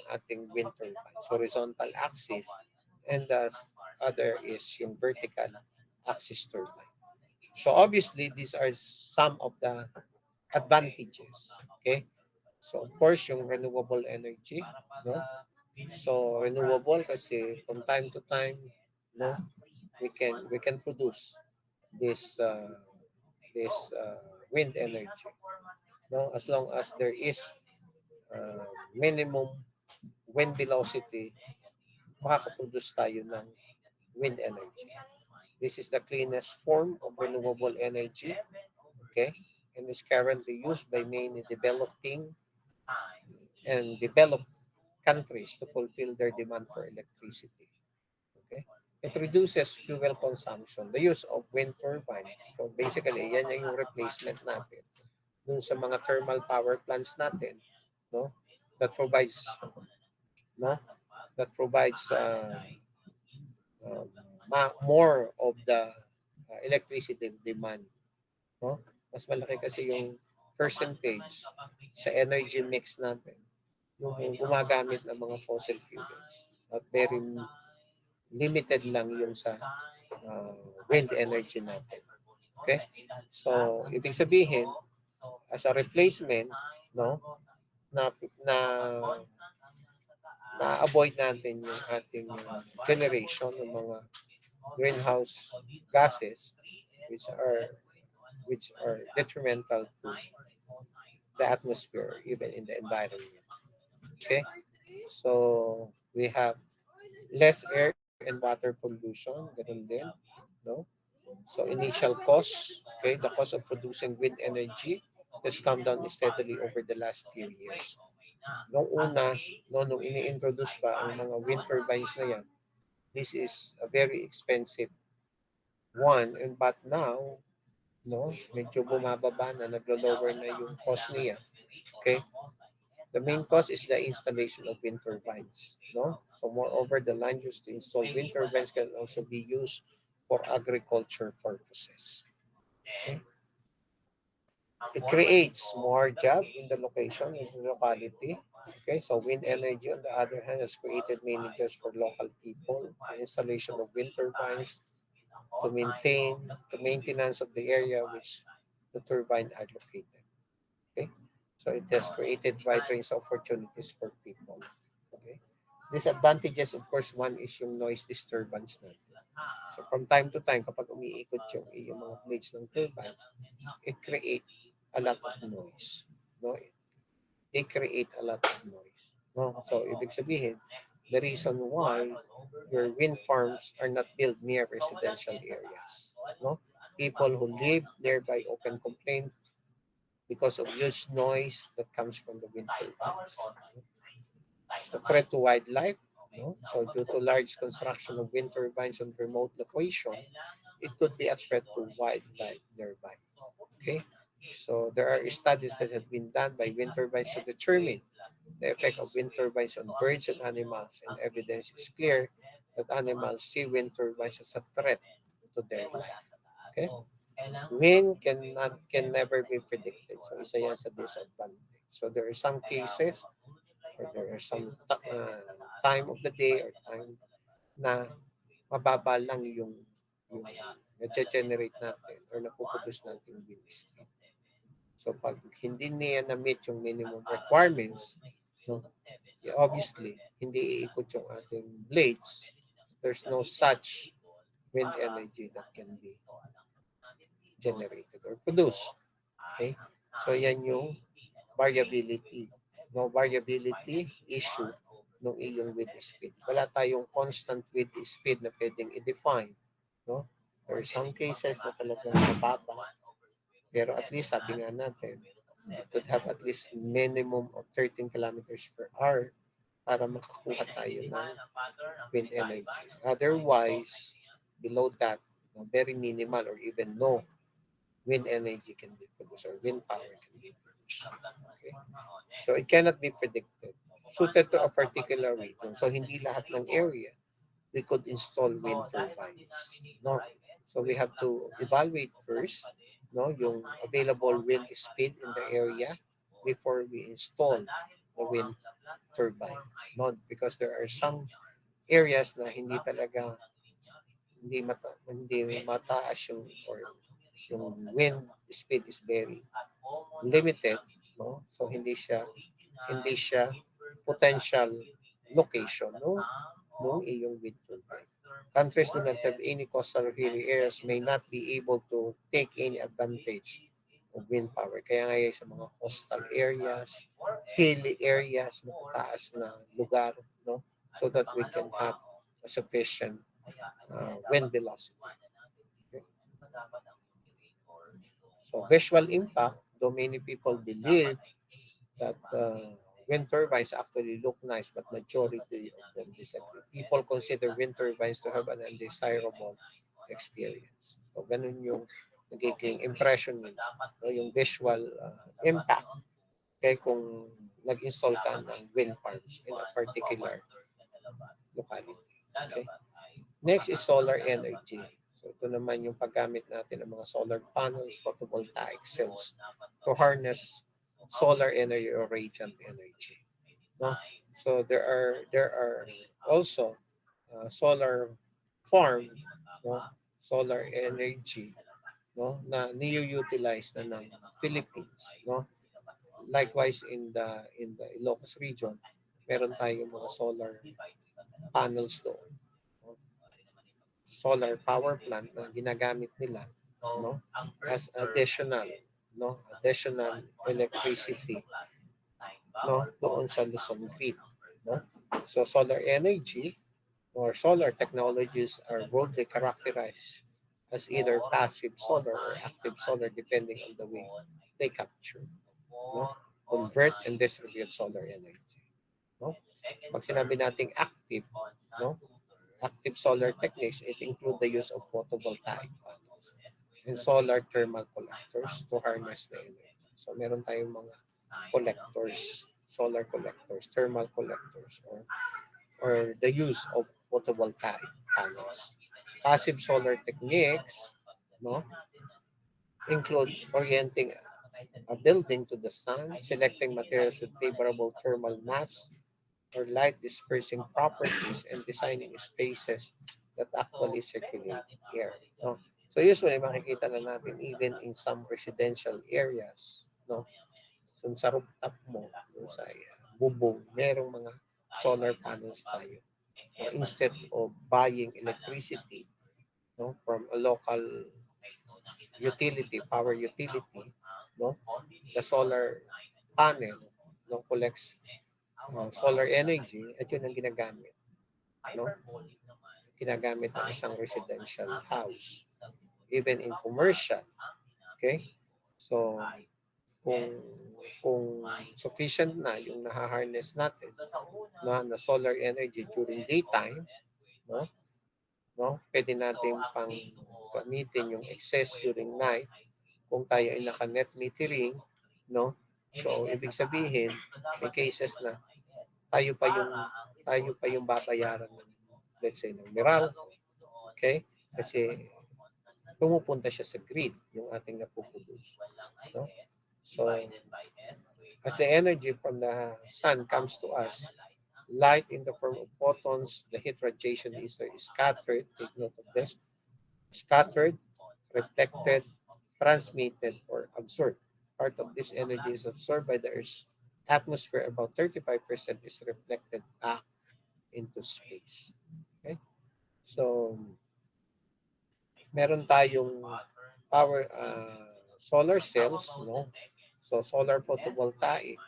ating wind turbines. Horizontal axis and the other is yung vertical axis turbine. So, obviously, these are some of the advantages. Okay? So, of course, yung renewable energy, So, renewable kasi from time to time, we can produce this wind energy, as long as there is minimum wind velocity, makakaproduce tayo ng wind energy. This is the cleanest form of renewable energy, okay, and is currently used by many developing and developed countries to fulfill their demand for electricity. Okay? It reduces fuel consumption, the use of wind turbine. So basically, yan yung replacement natin dun sa mga thermal power plants natin, that provides more of the electricity demand, Mas malaki kasi yung percentage sa energy mix natin yung gumagamit ng mga fossil fuels at very limited lang yung sa wind energy natin. Okay? So, ibig sabihin, as a replacement, na na-avoid natin yung ating generation ng mga greenhouse gases which are detrimental to the atmosphere, even in the environment. Okay? So, we have less air and water pollution, ganun din, So, initial cost, okay, the cost of producing wind energy has come down steadily over the last few years. Nung una, nung ini-introduce pa ang mga wind turbines na yan, this is a very expensive one, but now, medyo bumababa na, naglo-lower na yung cost niya. Okay? The main cost is the installation of wind turbines. So moreover, the land used to install wind turbines can also be used for agriculture purposes. Okay? It creates more job in the location, in the locality. Okay, so wind energy, on the other hand, has created many jobs for local people. The installation of wind turbines to maintain the maintenance of the area which the turbine are located. Okay, so it has created wide range of opportunities for people. Okay, disadvantages, of course, one is yung noise disturbance natin. So from time to time, kapag umiikot yung mga blades ng turbines, it create a lot of noise. No? They create a lot of noise. No? So ibig sabihin, the reason why your wind farms are not built near residential areas. No? People who live nearby often complain because of huge noise that comes from the wind turbines. So threat to wildlife. No? So due to large construction of wind turbines on remote location, it could be a threat to wildlife nearby. Okay, so there are studies that have been done by wind turbines to determine the effect of wind turbines on birds and animals, and evidence is clear that animals see wind turbines as a threat to their life. Okay, wind can never be predicted. So isa yan sa disadvantage. So there are some cases or there are some time of the day or time na mababa lang yung na-generate natin or napuproduce natin wind speed. So pag hindi niya na-meet yung minimum requirements, no, obviously, hindi iikot yung ating blades. There's no such wind energy that can be generated or produced. Okay? So yan yung variability. No variability issue ng iyong wind speed. Wala tayong constant wind speed na pwedeng i-define. No? There are some cases na talagang mababa. Pero at least sabi nga natin, it could have at least minimum of 13 kilometers per hour para makakuha tayo ng wind energy. Otherwise, below that, very minimal or even no wind energy can be produced or wind power can be produced. Okay? So it cannot be predicted. Suited to a particular region. So hindi lahat ng area we could install wind turbines. No. So we have to evaluate first, no, yung available wind speed in the area before we install the wind turbine. No, because there are some areas na hindi mataas yung or yung wind speed is very limited, no? So hindi siya potential location, no? No iyong wind turbine. Countries do not have any coastal hilly areas may not be able to take any advantage of wind power. Kaya ngayon sa mga coastal areas, hilly areas, mataas na lugar, no? So that we can have a sufficient wind velocity. Okay. So visual impact, though many people believe that wind turbines actually look nice, but majority of them disagree. People consider wind turbines to have an undesirable experience. So ganun yung nagiging impression nila, no? Yung visual impact kaya kung nag-install ka ng wind farms in a particular locality. Okay? Next is solar energy. So ito naman yung paggamit natin ng mga solar panels, photovoltaic cells to harness solar energy or radiant energy. No? So there are also solar farm, no? Solar energy, no, na niyo-utilize na ng Philippines, no? Likewise in the Ilocos region, meron tayong mga solar panels doon. No? Solar power plant na ginagamit nila, no, as additional electricity, no, doon sa Luzon grid, no. So solar energy or solar technologies are broadly characterized as either passive solar or active solar depending on the way they capture, no, convert and distribute solar energy, no. Pag sinabi nating active, no, active solar techniques, it include the use of photovoltaic panels and solar thermal collectors to harness the energy. So meron tayong mga collectors, solar collectors, thermal collectors, or the use of photovoltaic panels. Passive solar techniques, no, include orienting a building to the sun, selecting materials with favorable thermal mass or light dispersing properties, and designing spaces that actually circulate air. No? So usually makikita na natin even in some residential areas, no? So sa rooftop mo, no, sa bubong, merong mga solar panels tayo. No? Instead of buying electricity, no, from a local utility, power utility, no, the solar panel, no, collects solar energy at yun ang ginagamit, no, ginagamit ng isang residential house, even in commercial. Okay, so kung kung sufficient na yung nahaharness natin na solar energy during daytime, no, pwede natin pang gamitin yung excess during night kung tayo ay naka-net metering, no? So, ibig sabihin, may cases na tayo pa yung babayaran ng, let's say, ng Meralco, okay? Kasi pumupunta siya sa grid, yung ating napuproduce, no? So, as the energy from the sun comes to us, light in the form of photons, the heat radiation is scattered, take note of this, scattered, reflected, transmitted, or absorbed. Part of this energy is absorbed by the Earth's atmosphere. About 35% is reflected back into space. Okay? So, meron tayong power solar cells, no? So, solar photovoltaic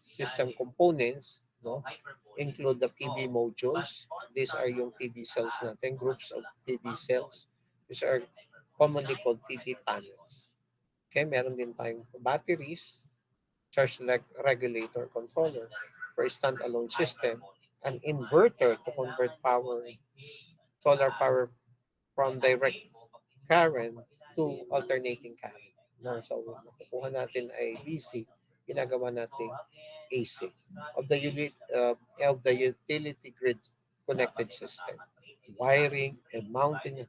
system components, no, include the PV modules. These are yung PV cells natin, groups of PV cells. These are commonly called PV panels. Okay, meron din tayong batteries, charge regulator controller for a standalone system, an inverter to convert solar power from direct current to alternating current. No, so nakukuha natin ay DC, ginagawa natin AC of the utility grid connected system, wiring and mounting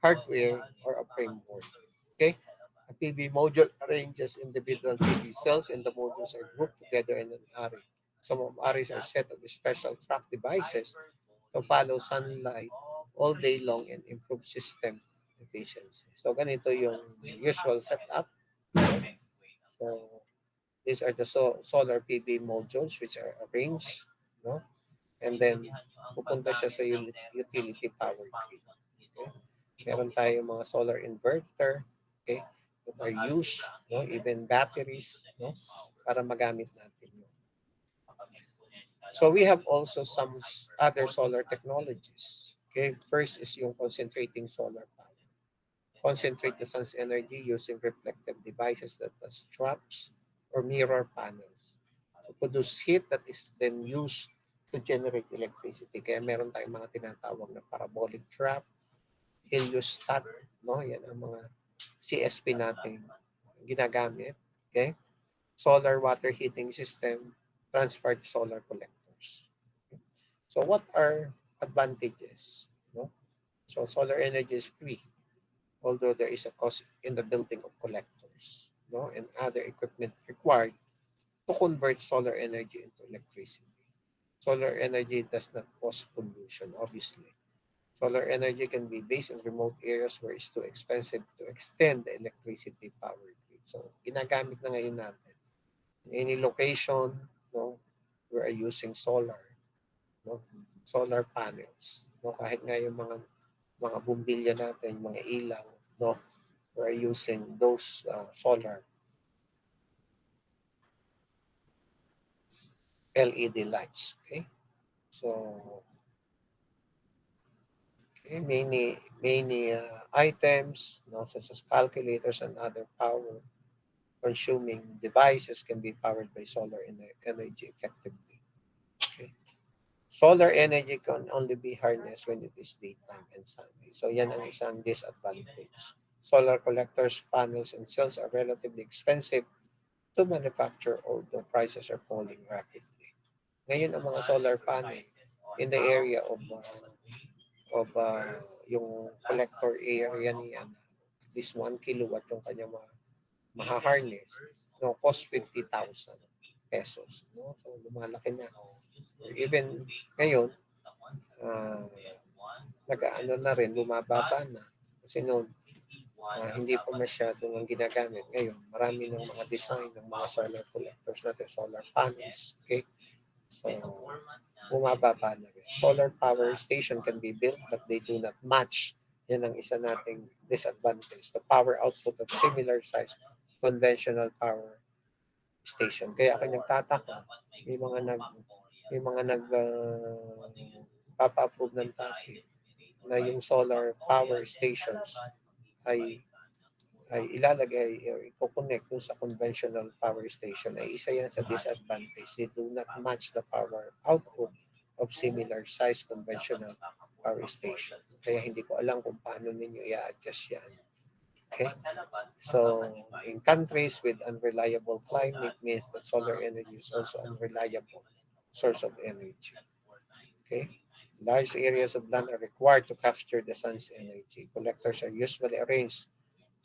hardware or a framework. Okay, a PV module arranges individual PV cells, and the modules are grouped together in an array. Some of arrays are set of special track devices to follow sunlight all day long and improve system efficiency. So ganito yung usual setup. So these are the solar PV modules which are arranged, no? And then pupunta siya sa utility power grid. Okay? Meron tayong mga solar inverter, okay, that are used, no, even batteries, no, para magamit natin yun. So we have also some other solar technologies. Okay, first is yung concentrating solar power. Concentrate the sun's energy using reflective devices that as traps or mirror panels to produce heat that is then used to generate electricity. Kaya meron tayong mga tinatawag na parabolic trap, heliostat, no? Yan ang mga CSP natin ginagamit. Okay? Solar water heating system, transferred solar collectors. Okay? So what are advantages? No? So solar energy is free, although there is a cost in the building of collectors, no, and other equipment required to convert solar energy into electricity. Solar energy does not cause pollution, obviously. Solar energy can be based in remote areas where it's too expensive to extend the electricity power grid. So, ginagamit na ngayon natin. In any location, no, we are using solar, no, solar panels. No, kahit nga yung mga bumbilya natin, mga ilaw, no, we are using those solar LED lights. Okay, so okay, many items, no, such as calculators and other power consuming devices can be powered by solar energy effectively. Okay. Solar energy can only be harnessed when it is daytime and sunny. So yan ang isang disadvantage. Solar collectors, panels, and cells are relatively expensive to manufacture, although prices are falling rapidly. Ngayon ang mga solar panel in the area of yung collector area niya, at least 1 kilowatt yung kanyang maha-harness, no, cost 50,000 pesos. No? So, lumalaki na. Even ngayon, nag-ano na rin, bumababa na. Kasi noon, hindi pa masyado ang ginagamit. Ngayon, marami ng mga design ng mga solar collectors natin, solar panels. Okay? So, bumababa na rin. Solar power station can be built but they do not match. Yan ang isa nating disadvantage. The power output of similar size conventional power station. Kaya ako nagtataka, may mga papa-approve ng TAPI na yung solar power stations ay ilalagay o i-connect dun sa conventional power station ay isa yan sa disadvantage. They do not match the power output of similar size conventional power station. Kaya hindi ko alam kung paano ninyo i-adjust yan. Okay? So, in countries with unreliable climate means that solar energy is also unreliable source of energy. Okay? Large areas of land are required to capture the sun's energy. Collectors are usually arranged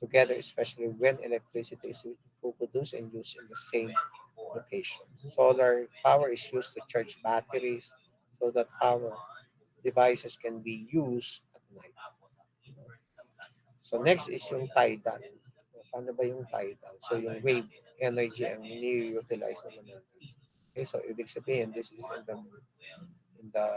together, especially when electricity is produced and used in the same location. Solar power is used to charge batteries so that power devices can be used at night. So next is yung tidal. Paano ba yung tidal? So yung wave energy ang ini-utilize naman natin. Okay, so ibig sabihin, this is in the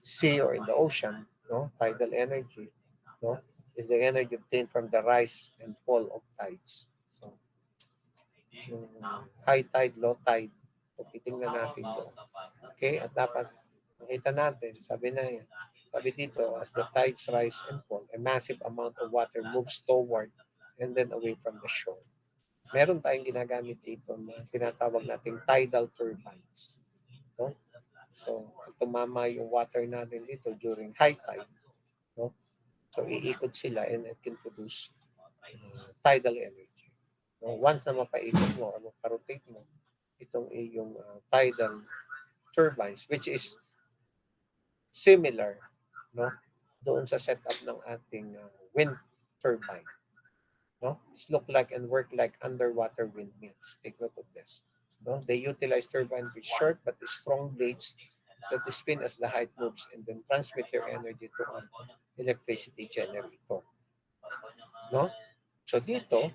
sea or in the ocean, no? Tidal energy, no? Is the energy obtained from the rise and fall of tides. So, yung high tide, low tide, so titingnan natin doon. Okay, at dapat makita natin, sabi dito, as the tides rise and fall, a massive amount of water moves toward and then away from the shore. Meron tayong ginagamit dito na tinatawag nating tidal turbines. No? So, pag tumama yung water natin dito during high tide, no? So, iikot sila and it can produce tidal energy. No? Once na mapaikot mo or maparotate mo, itong yung tidal turbines, which is similar, no, doon sa setup ng ating wind turbine. No? It's look like and work like underwater windmills. Take note of this. No? They utilize turbines with short but strong blades that spin as the height moves and then transmit their energy to an electricity generator. No? So dito,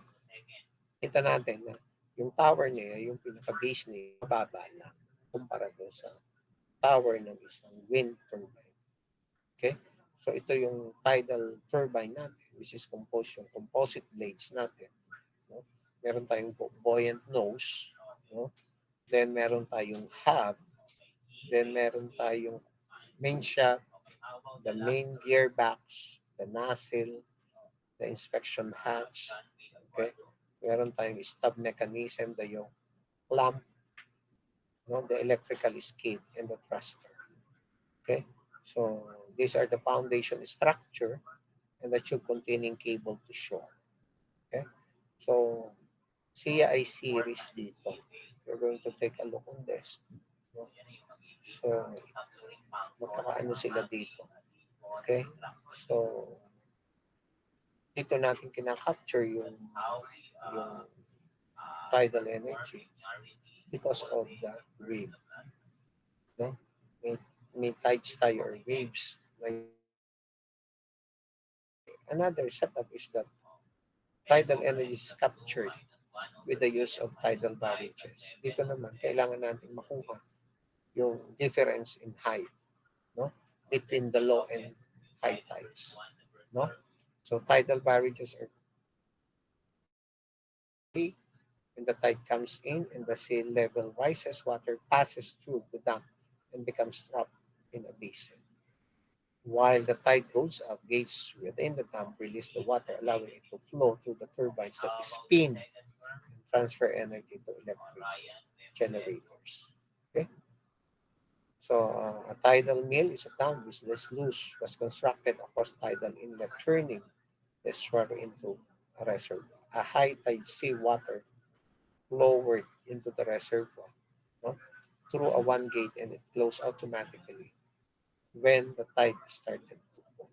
kita natin na yung tower niya, yung pinaka-base niya, mababa lang kumpara doon sa tower ng isang wind turbine. Okay? So ito yung tidal turbine natin, which is composed yung composite blades natin. No? Meron tayong buoyant nose. No? Then meron tayong hub. Then meron tayong main shaft, the main gearbox, the nozzle, the inspection hatch. Okay? Meron tayong stub mechanism, yung clamp, no? The electrical escape, and the thruster. Okay? So these are the foundation structure and the tube containing cable to shore. Okay? So CI series dito. We're going to take a look on this. No? So magkakaano sila dito. Okay? So dito natin kinakapture yung tidal energy because of the wave. No? May tides tayo or waves. Another setup is that tidal energy is captured with the use of tidal barrages. Dito naman, kailangan natin makuha yung difference in height, no, between the low and high tides. No? So tidal barrages are when the tide comes in and the sea level rises, water passes through the dam and becomes trapped in a basin. While the tide goes up, gates within the dam release the water, allowing it to flow through the turbines that spin and transfer energy to electric generators. Okay? So a tidal mill is a dam which the sluice was constructed across tidal inlet, turning the water into a reservoir. A high tide sea water lowered into the reservoir, no, through a one gate, and it closed automatically when the tide started to fall.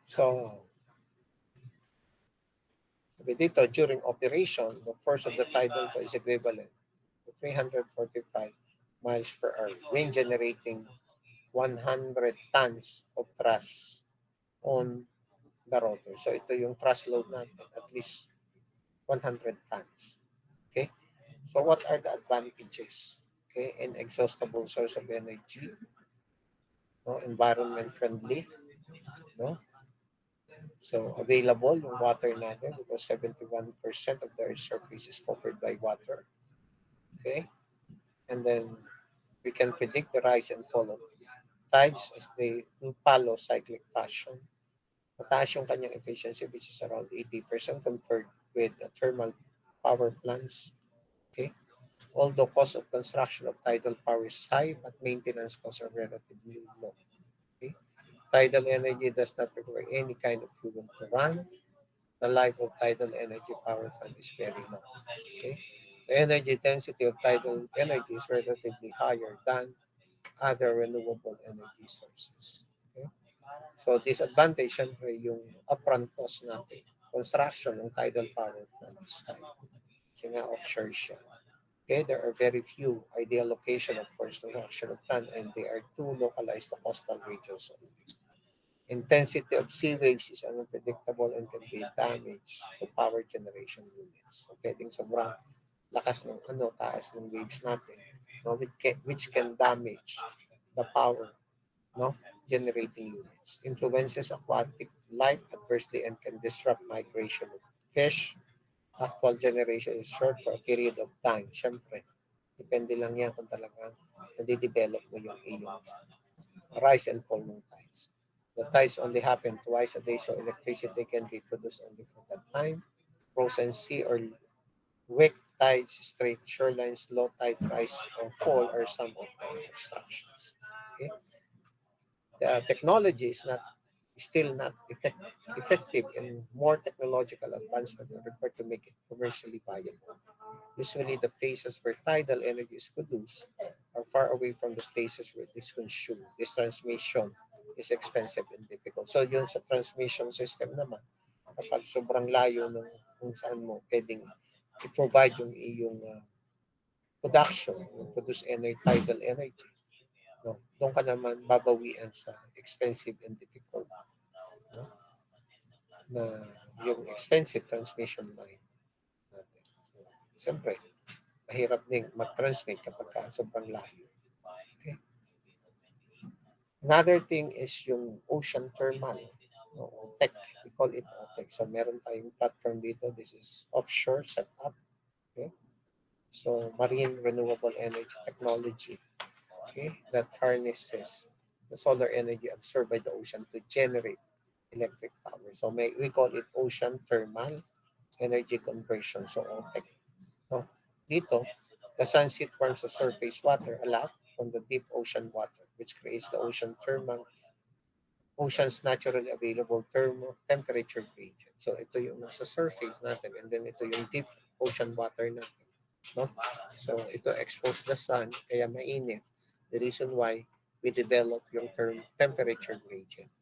So, sabi dito, during operation, the force of the tidal flow is equivalent to 345 miles per hour when generating 100 tons of thrust on the rotor. So ito yung thrust load natin, at least 100 tons. Okay? So what are the advantages? Okay, an exhaustible source of energy, no? Environment friendly, no? So available yung water natin because 71% of the Earth's surface is covered by water. Okay? And then we can predict the rise and fall of tides as they follow cyclic fashion. Mataas yung kanyang efficiency which is around 80% compared with the thermal power plants. Okay? Although cost of construction of tidal power is high, but maintenance costs are relatively low. Okay? Tidal energy does not require any kind of fuel to run. The life of tidal energy power plant is very long. Okay? The energy density of tidal energy is relatively higher than other renewable energy sources. Okay? So disadvantage, syempre, yung upfront cost natin. Construction ng tidal power plant is high. Kasi nga offshore siya. Okay, there are very few ideal location of construction of plant and they are too localized to coastal regions only. Intensity of sea waves is unpredictable and can be damage to power generation units. So, pwedeng sobrang lakas ng taas ng waves natin, no, which can damage the power, no, generating units. Influences aquatic life adversely and can disrupt migration of fish. Actual generation is short for a period of time. Siyempre, depende lang yan kung talagang nade-develop mo yung iyong rise and fall ng tides. The tides only happen twice a day, so electricity can be produced only for that time. Frozen sea or weak tides, straight shorelines, low tide rise or fall are some of the obstructions. Okay? The technology is still not effective and more technological advancement are required to make it commercially viable. Usually the places where tidal energy is produced are far away from the places where it is consumed. This transmission is expensive and difficult. So yun sa transmission system naman, kapag sobrang layo ng kung saan mo pwedeng i-provide yung iyong production, yung produce energy, tidal energy, no? Doon ka naman babawian sa expensive and difficult, no? Na yung expensive transmission line natin. So, siyempre, mahirap din mag-transmit kapag sobrang layo. Okay. Another thing is yung ocean thermal, no, OTEC. We call it OTEC. So meron tayong platform dito. This is offshore setup. Okay. So marine renewable energy technology, okay, that harnesses the solar energy absorbed by the ocean to generate electric power. So we call it ocean thermal energy conversion. So OTEC. No? Dito, the sun heat forms the surface water a lot from the deep ocean water, which creates the ocean's naturally available temperature gradient. So ito yung nasa surface natin and then ito yung deep ocean water natin. No? So ito expose the sun, kaya mainit. The reason why we develop yung temperature gradient.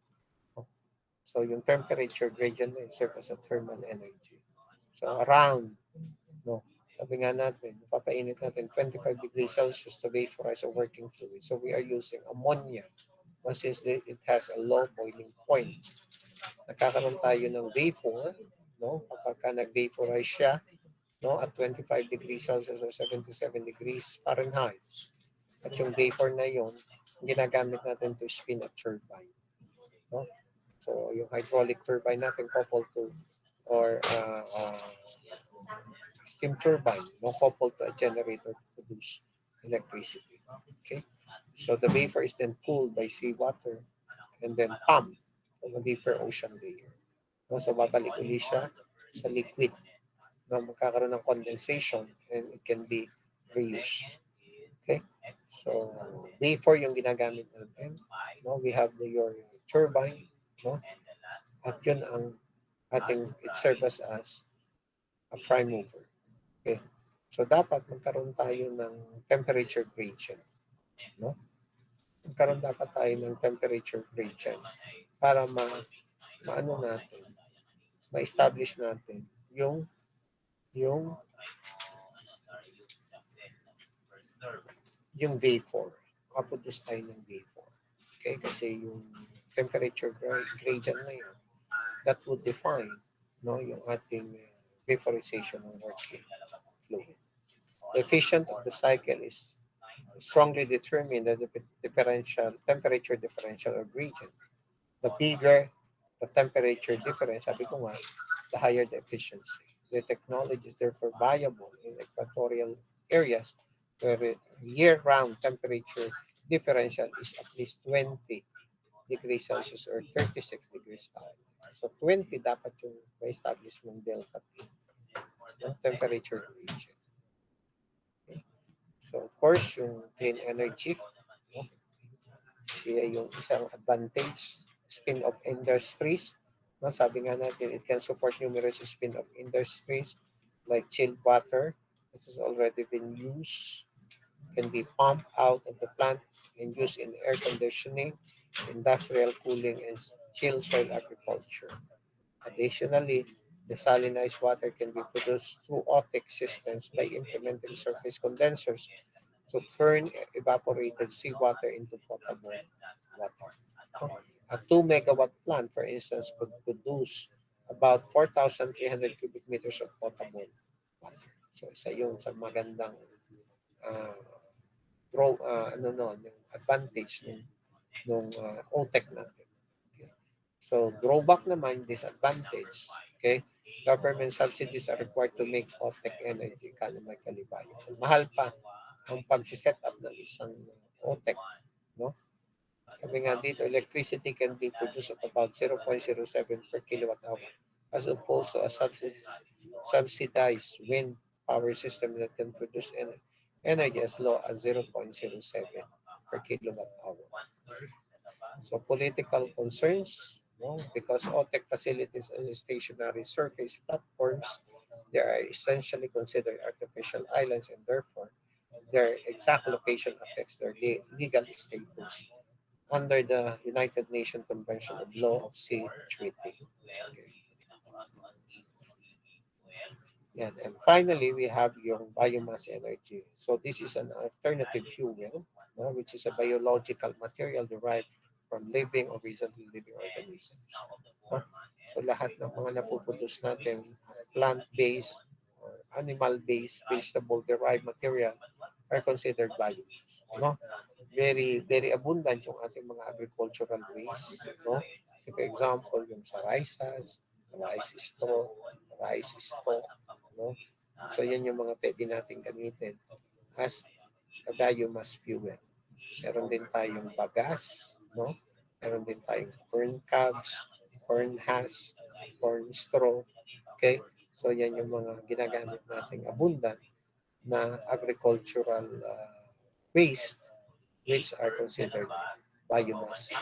So yung temperature gradient na serve as a thermal energy. So around, no, sabi nga natin, papainit natin 25 degrees Celsius to vaporize a working fluid. So we are using ammonia since it has a low boiling point. Nagkakaroon tayo ng vapor, no, kapag nag-vaporize siya, no, at 25 degrees Celsius or 77 degrees Fahrenheit. At yung vapor na yon, ginagamit natin to spin a turbine. No? So yung hydraulic turbine natin coupled to or steam turbine, no, coupled to a generator to produce electricity. Okay, so the vapor is then cooled by seawater and then pumped from the vapor ocean layer. No, so babalik uli siya sa liquid. No, magkakaroon ng condensation and it can be reused. Okay, so vapor yung ginagamit natin. No, we have your turbine. No, at yun ang it serves as a prime mover. Okay. So dapat magkaroon tayo ng temperature gradient, no? Magkaroon dapat tayo ng temperature gradient para maano natin, ma-establish natin yung yung V4. Kaproduce tayo ng V4. Okay? Kasi yung temperature gradient na yun, that would define, no, yung ating vaporization ng working fluid. The efficient of the cycle is strongly determined by the differential temperature differential or gradient. The bigger the temperature difference, sabi ko nga, the higher the efficiency. The technology is therefore viable in equatorial areas where the year-round temperature differential is at least 20 degrees Celsius or 36 degrees Fahrenheit. So 20 dapat yung ma-establish mong delta T, yung temperature region. Okay. So of course, yung clean energy, no? Siya yung isang advantage, spin-off industries. No, sabi nga natin, it can support numerous spin-off industries like chilled water. This has already been used, can be pumped out of the plant and used in air conditioning, industrial cooling, and chill soil agriculture. Additionally, desalinized water can be produced through OTEC systems by implementing surface condensers to turn evaporated seawater into potable water. A 2 megawatt plant, for instance, could produce about 4,300 cubic meters of potable water. So, isa yung sa magandang uh, yung advantage ng OTEC natin. Okay. So, drawback naman, disadvantage. Okay? Government subsidies are required to make OTEC energy economically viable. Mahal pa ang pag-set up ng isang OTEC, no? Sabi nga dito, electricity can be produced at about 0.07 per kilowatt hour as opposed to a subsidized wind power system that can produce energy as low as 0.07 per kilowatt hour. So political concerns, no? Because OTEC facilities and stationary surface platforms, they are essentially considered artificial islands and therefore their exact location affects their legal status under the United Nations Convention of Law of Sea Treaty. Okay. Yan. And finally, we have yung biomass energy. So this is an alternative fuel, no, which is a biological material derived from living or recently living organisms. No? So lahat ng mga napuproduce natin, plant-based or animal-based, vegetable-derived material are considered biomass. No? Very, very abundant yung ating mga agricultural waste. No? So for example, yung sa rice straw, rice stalk, no? So yan yung mga pwede natin gamitin as a biomass fuel. Meron din tayong bagas, no? Meron din tayong corn cobs, corn husk, corn straw. Okay? So yan yung mga ginagamit nating abundant na agricultural waste which are considered biomass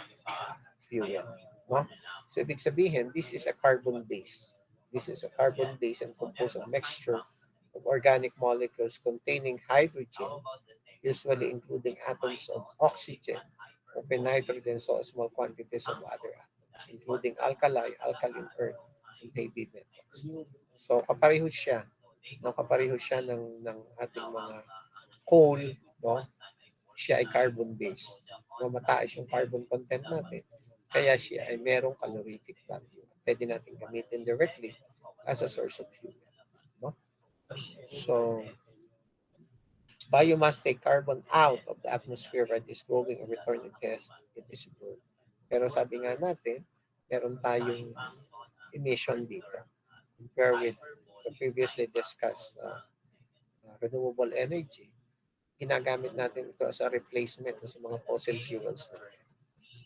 fuel. No? So ibig sabihin, this is a carbon base. This is a carbon base and composed of mixture of organic molecules containing hydrogen, usually including atoms of oxygen, open nitrogen, so small quantities of other atoms, including alkali, alkaline earth, and heavy metals. So kapareho siya. No? Kapareho siya ng ating mga coal, no? Siya ay carbon-based. No? Mataas yung carbon content natin. Kaya siya ay merong calorific value. Pwede natin gamitin directly as a source of fuel. No? So, biomass take carbon out of the atmosphere when it is growing and return it is burned. Pero sabi nga natin, meron tayong emission dito. Compare with the previously discussed renewable energy, ginagamit natin ito as a replacement sa mga fossil fuels natin.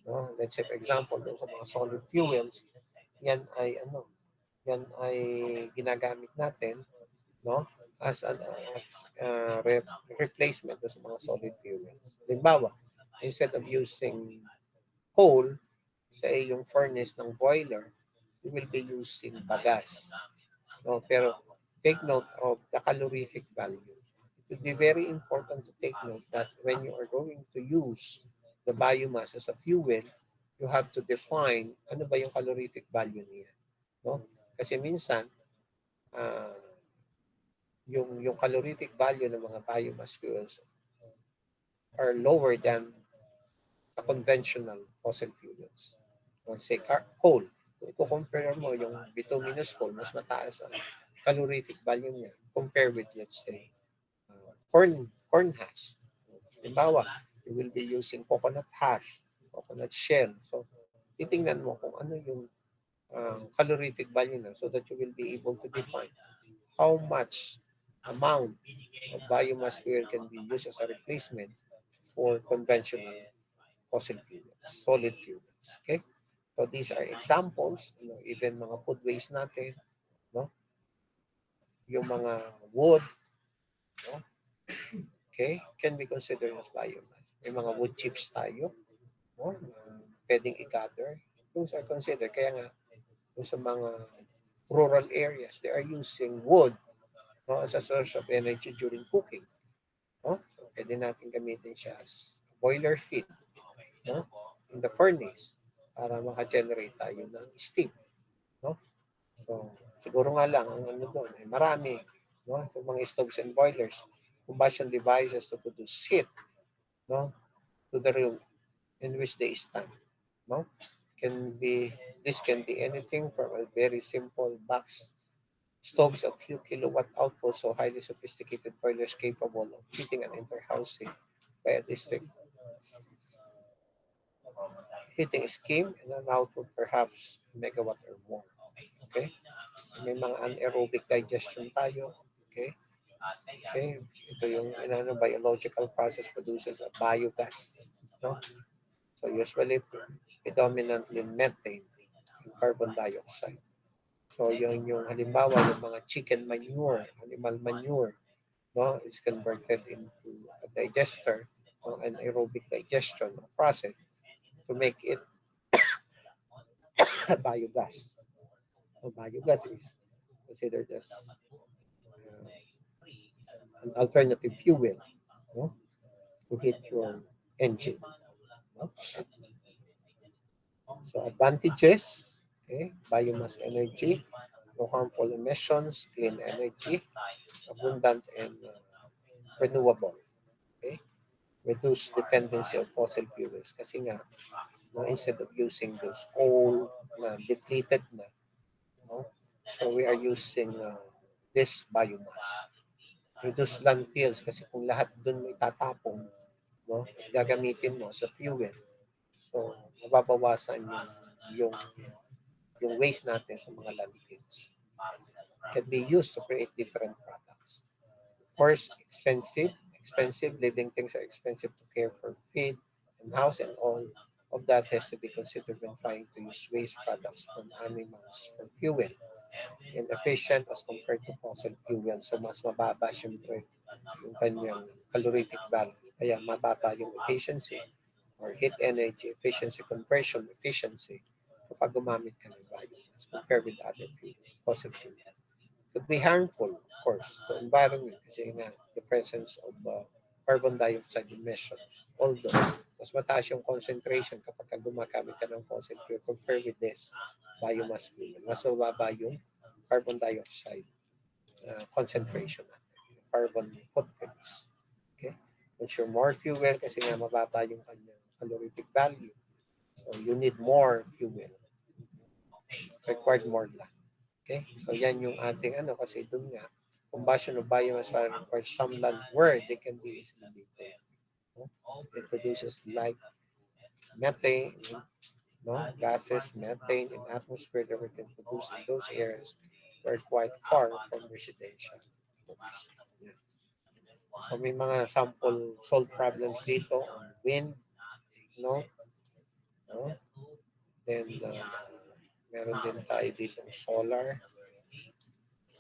No? Let's say, for example, sa mga solid fuels, yan ay ginagamit natin, no, as an replacement sa mga solid fuels. Halimbawa, instead of using coal sa iyong furnace ng boiler, you will be using bagas. No? Pero take note of the calorific value. It would be very important to take note that when you are going to use the biomass as a fuel, you have to define ano ba yung calorific value niya. No? Kasi minsan, ah, yung calorific value ng mga biomass fuels are lower than the conventional fossil fuels. Or say coal. Kung i-compare mo yung bituminous coal, mas mataas ang calorific value niya compare with, let's say, corn hash. Halimbawa, you will be using coconut hash, coconut shell. So, titingnan mo kung ano yung calorific value na so that you will be able to define how much amount of biomass fuel can be used as a replacement for conventional fossil fuels, solid fuels. Okay? So these are examples, even mga food waste natin, no? Yung mga wood, no? Okay, can be considered as biomass. May mga wood chips tayo, no? Pwedeng i-gather. Those are considered. Kaya nga, sa mga rural areas, they are using wood, no, as a source of energy during cooking. No? So, pwede natin gamitin siya as boiler feed, no? In the furnace para maka-generate tayo ng steam. No? So, siguro nga lang, ang ano doon, ay marami, no? So, mga stoves and boilers, combustion devices to produce heat, no? To the room in which they stand. No? This can be anything from a very simple box stoves of few kilowatt output, so highly sophisticated boilers capable of heating an entire housing by a district heating scheme and an output perhaps megawatt or more. Okay? May mga anaerobic digestion tayo. Okay? Okay? Ito yung biological process produces a biogas. No? So usually predominantly methane and carbon dioxide. So yung halimbawa yung mga chicken manure, animal manure, no, is converted into a digester or an aerobic digestion process to make it biogas. So biogas is considered as an alternative fuel, no, to heat your engine. No? So advantages, okay, biomass energy, no harmful emissions, clean energy, abundant and renewable. Okay? Reduce dependency of fossil fuels kasi nga, no, instead of using those coal na depleted na, no, so we are using this biomass. Reduce landfills kasi kung lahat dun may tatapong, no, gagamitin mo sa fuel, so mababawasan yung waste natin sa mga landfills. Can be used to create different products. Of course, expensive, living things are expensive to care for, feed, and house, and all of that has to be considered when trying to use waste products from animals for fuel. Inefficient as compared to fossil fuel. So, mas mababa siyempre yung kanyang calorific value. Kaya mababa yung efficiency or heat energy efficiency, conversion efficiency kapag gumamit ka ng biomass compared with other fuel, fossil fuel. Could be harmful, of course, to environment kasi nga the presence of carbon dioxide emissions. Although, mas mataas yung concentration kapag gumagamit ka ng fossil fuel compared with this biomass fuel. Mas mababa yung carbon dioxide concentration natin, carbon footprints. Okay? Consume more fuel kasi nga mababa yung kanyang calorific value. So you need more fuel. Required more land. Okay? So yan yung ating kasi doon nga, combustion of biomass requires some land where they can be easily deployed. No? It produces like methane, no, gases, methane in atmosphere that we can produce in those areas that are quite far from residential. Yeah. So may mga sample solve problems dito on wind, no? No? Then meron din tayo dito solar.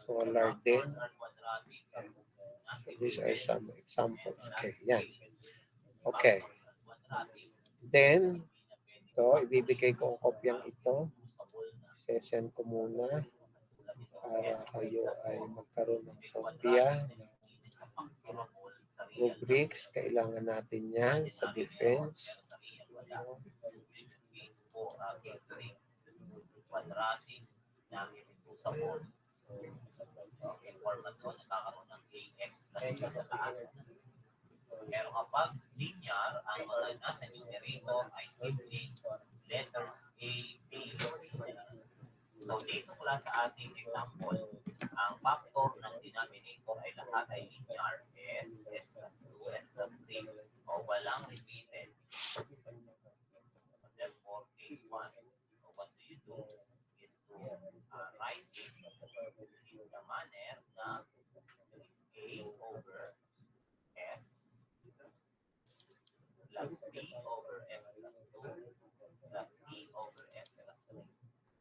Solar din. So these are some examples. Okay, yan. Okay. Then, ito, ibibigay ko ang kopyang ito. Sesend ko muna. para kayo ay magkaroon ng kopya ng rubrics. Kailangan natin yan sa defense.
Pero kapag linear, ang mga nasa numerator ay simply letters A, B, so dito mula sa ating example, ang factor ng denominator ay lahat ay linear, S, S plus 2, S plus 3, o walang repeated. Therefore, case 1, so what do you do is to write it in the manner na A over S plus B over S plus 2 plus C over S plus 3.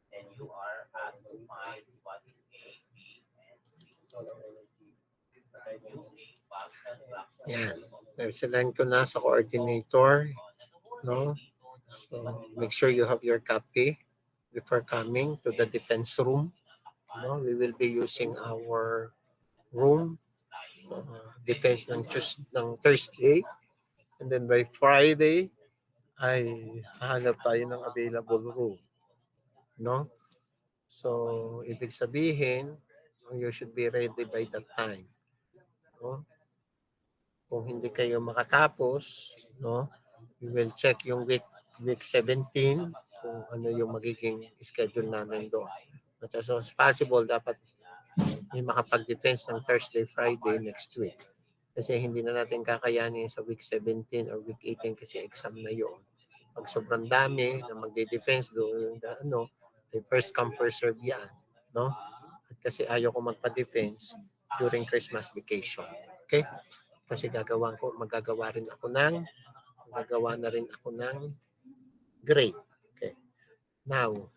Then you are asked to find what is A, B, and C. Using function fraction.
Yan. Nag-send ko na sa coordinator. No? So, make sure you have your copy before coming to the defense room. No? We will be using our room defense ng Thursday. And then by Friday, ay hahanap tayo ng available room. No? So, ibig sabihin, you should be ready by that time. No? Kung hindi kayo makatapos, no, we will check yung week 17 kung ano yung magiging schedule namin doon. But as soon as possible, dapat may makapag-defense ng Thursday, Friday next week. Kasi hindi na natin kakayanin sa week 17 or week 18 kasi exam na yun. Pag sobrang dami na magde-defense doon, yung ay first come, first serve yan. No? At kasi ayaw ko magpa-defense during Christmas vacation. Okay? Kasi magagawa na rin ako ng grade. Okay. Now,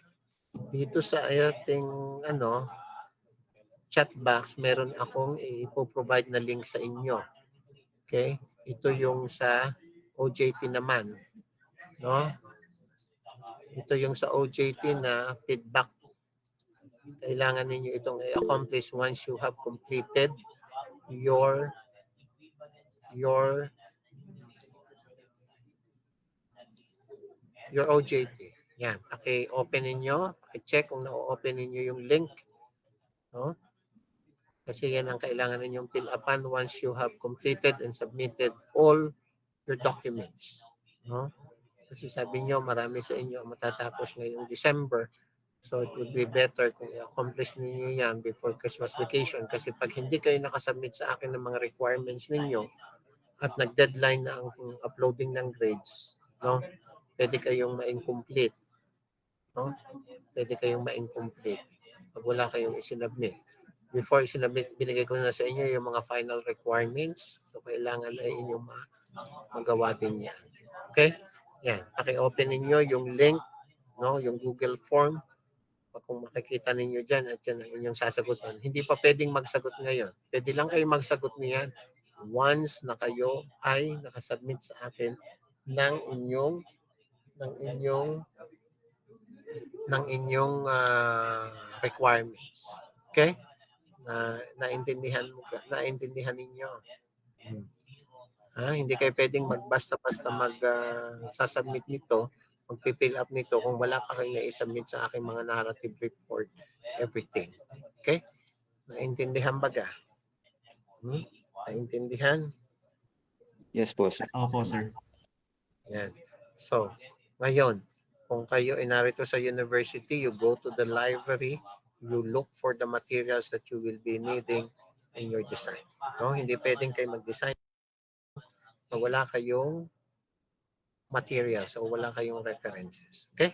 dito sa ating chat box, meron akong i-provide na link sa inyo. Okay? Ito yung sa OJT naman. No? Ito yung sa OJT na feedback. Kailangan ninyo itong i-accomplish once you have completed your OJT. Yan. Paki-open ninyo. Paki-check kung na-open ninyo yung link. No? Kasi yan ang kailangan ninyong fill upan once you have completed and submitted all your documents. No? Kasi sabi nyo, marami sa inyo matatapos ngayong December. So it would be better kung i-accomplish ninyo yan before Christmas vacation. Kasi pag hindi kayo nakasubmit sa akin ng mga requirements ninyo at nag-deadline na ang uploading ng grades, no? Pwede kayong ma-incomplete. No? Pwede kayong ma-incomplete pag wala kayong isinubmit. Before isinubmit, binigay ko na sa inyo yung mga final requirements. So kailangan ay inyong magawa din yan. Okay? Yan. Paki-open ninyo yung link, no? Yung Google form. Kung makikita ninyo dyan at yan ang inyong sasagutan. Hindi pa pwedeng magsagot ngayon. Pwede lang kayo magsagot niyan once na kayo ay nakasubmit sa akin ng inyong requirements. Okay? Naintindihan ninyo. Hindi kayo pwedeng basta-basta sasubmit nito, magpipill up nito kung wala pa kayong na-submit sa aking mga narrative report, everything. Okay? Naintindihan ba ga? Naintindihan?
Yes po, sir.
Opo, sir.
Yan. So, ngayon, kung kayo ay narito sa university, you go to the library, you look for the materials that you will be needing in your design. No? Hindi pwedeng kayo mag-design na wala kayong materials o wala kayong references. Okay?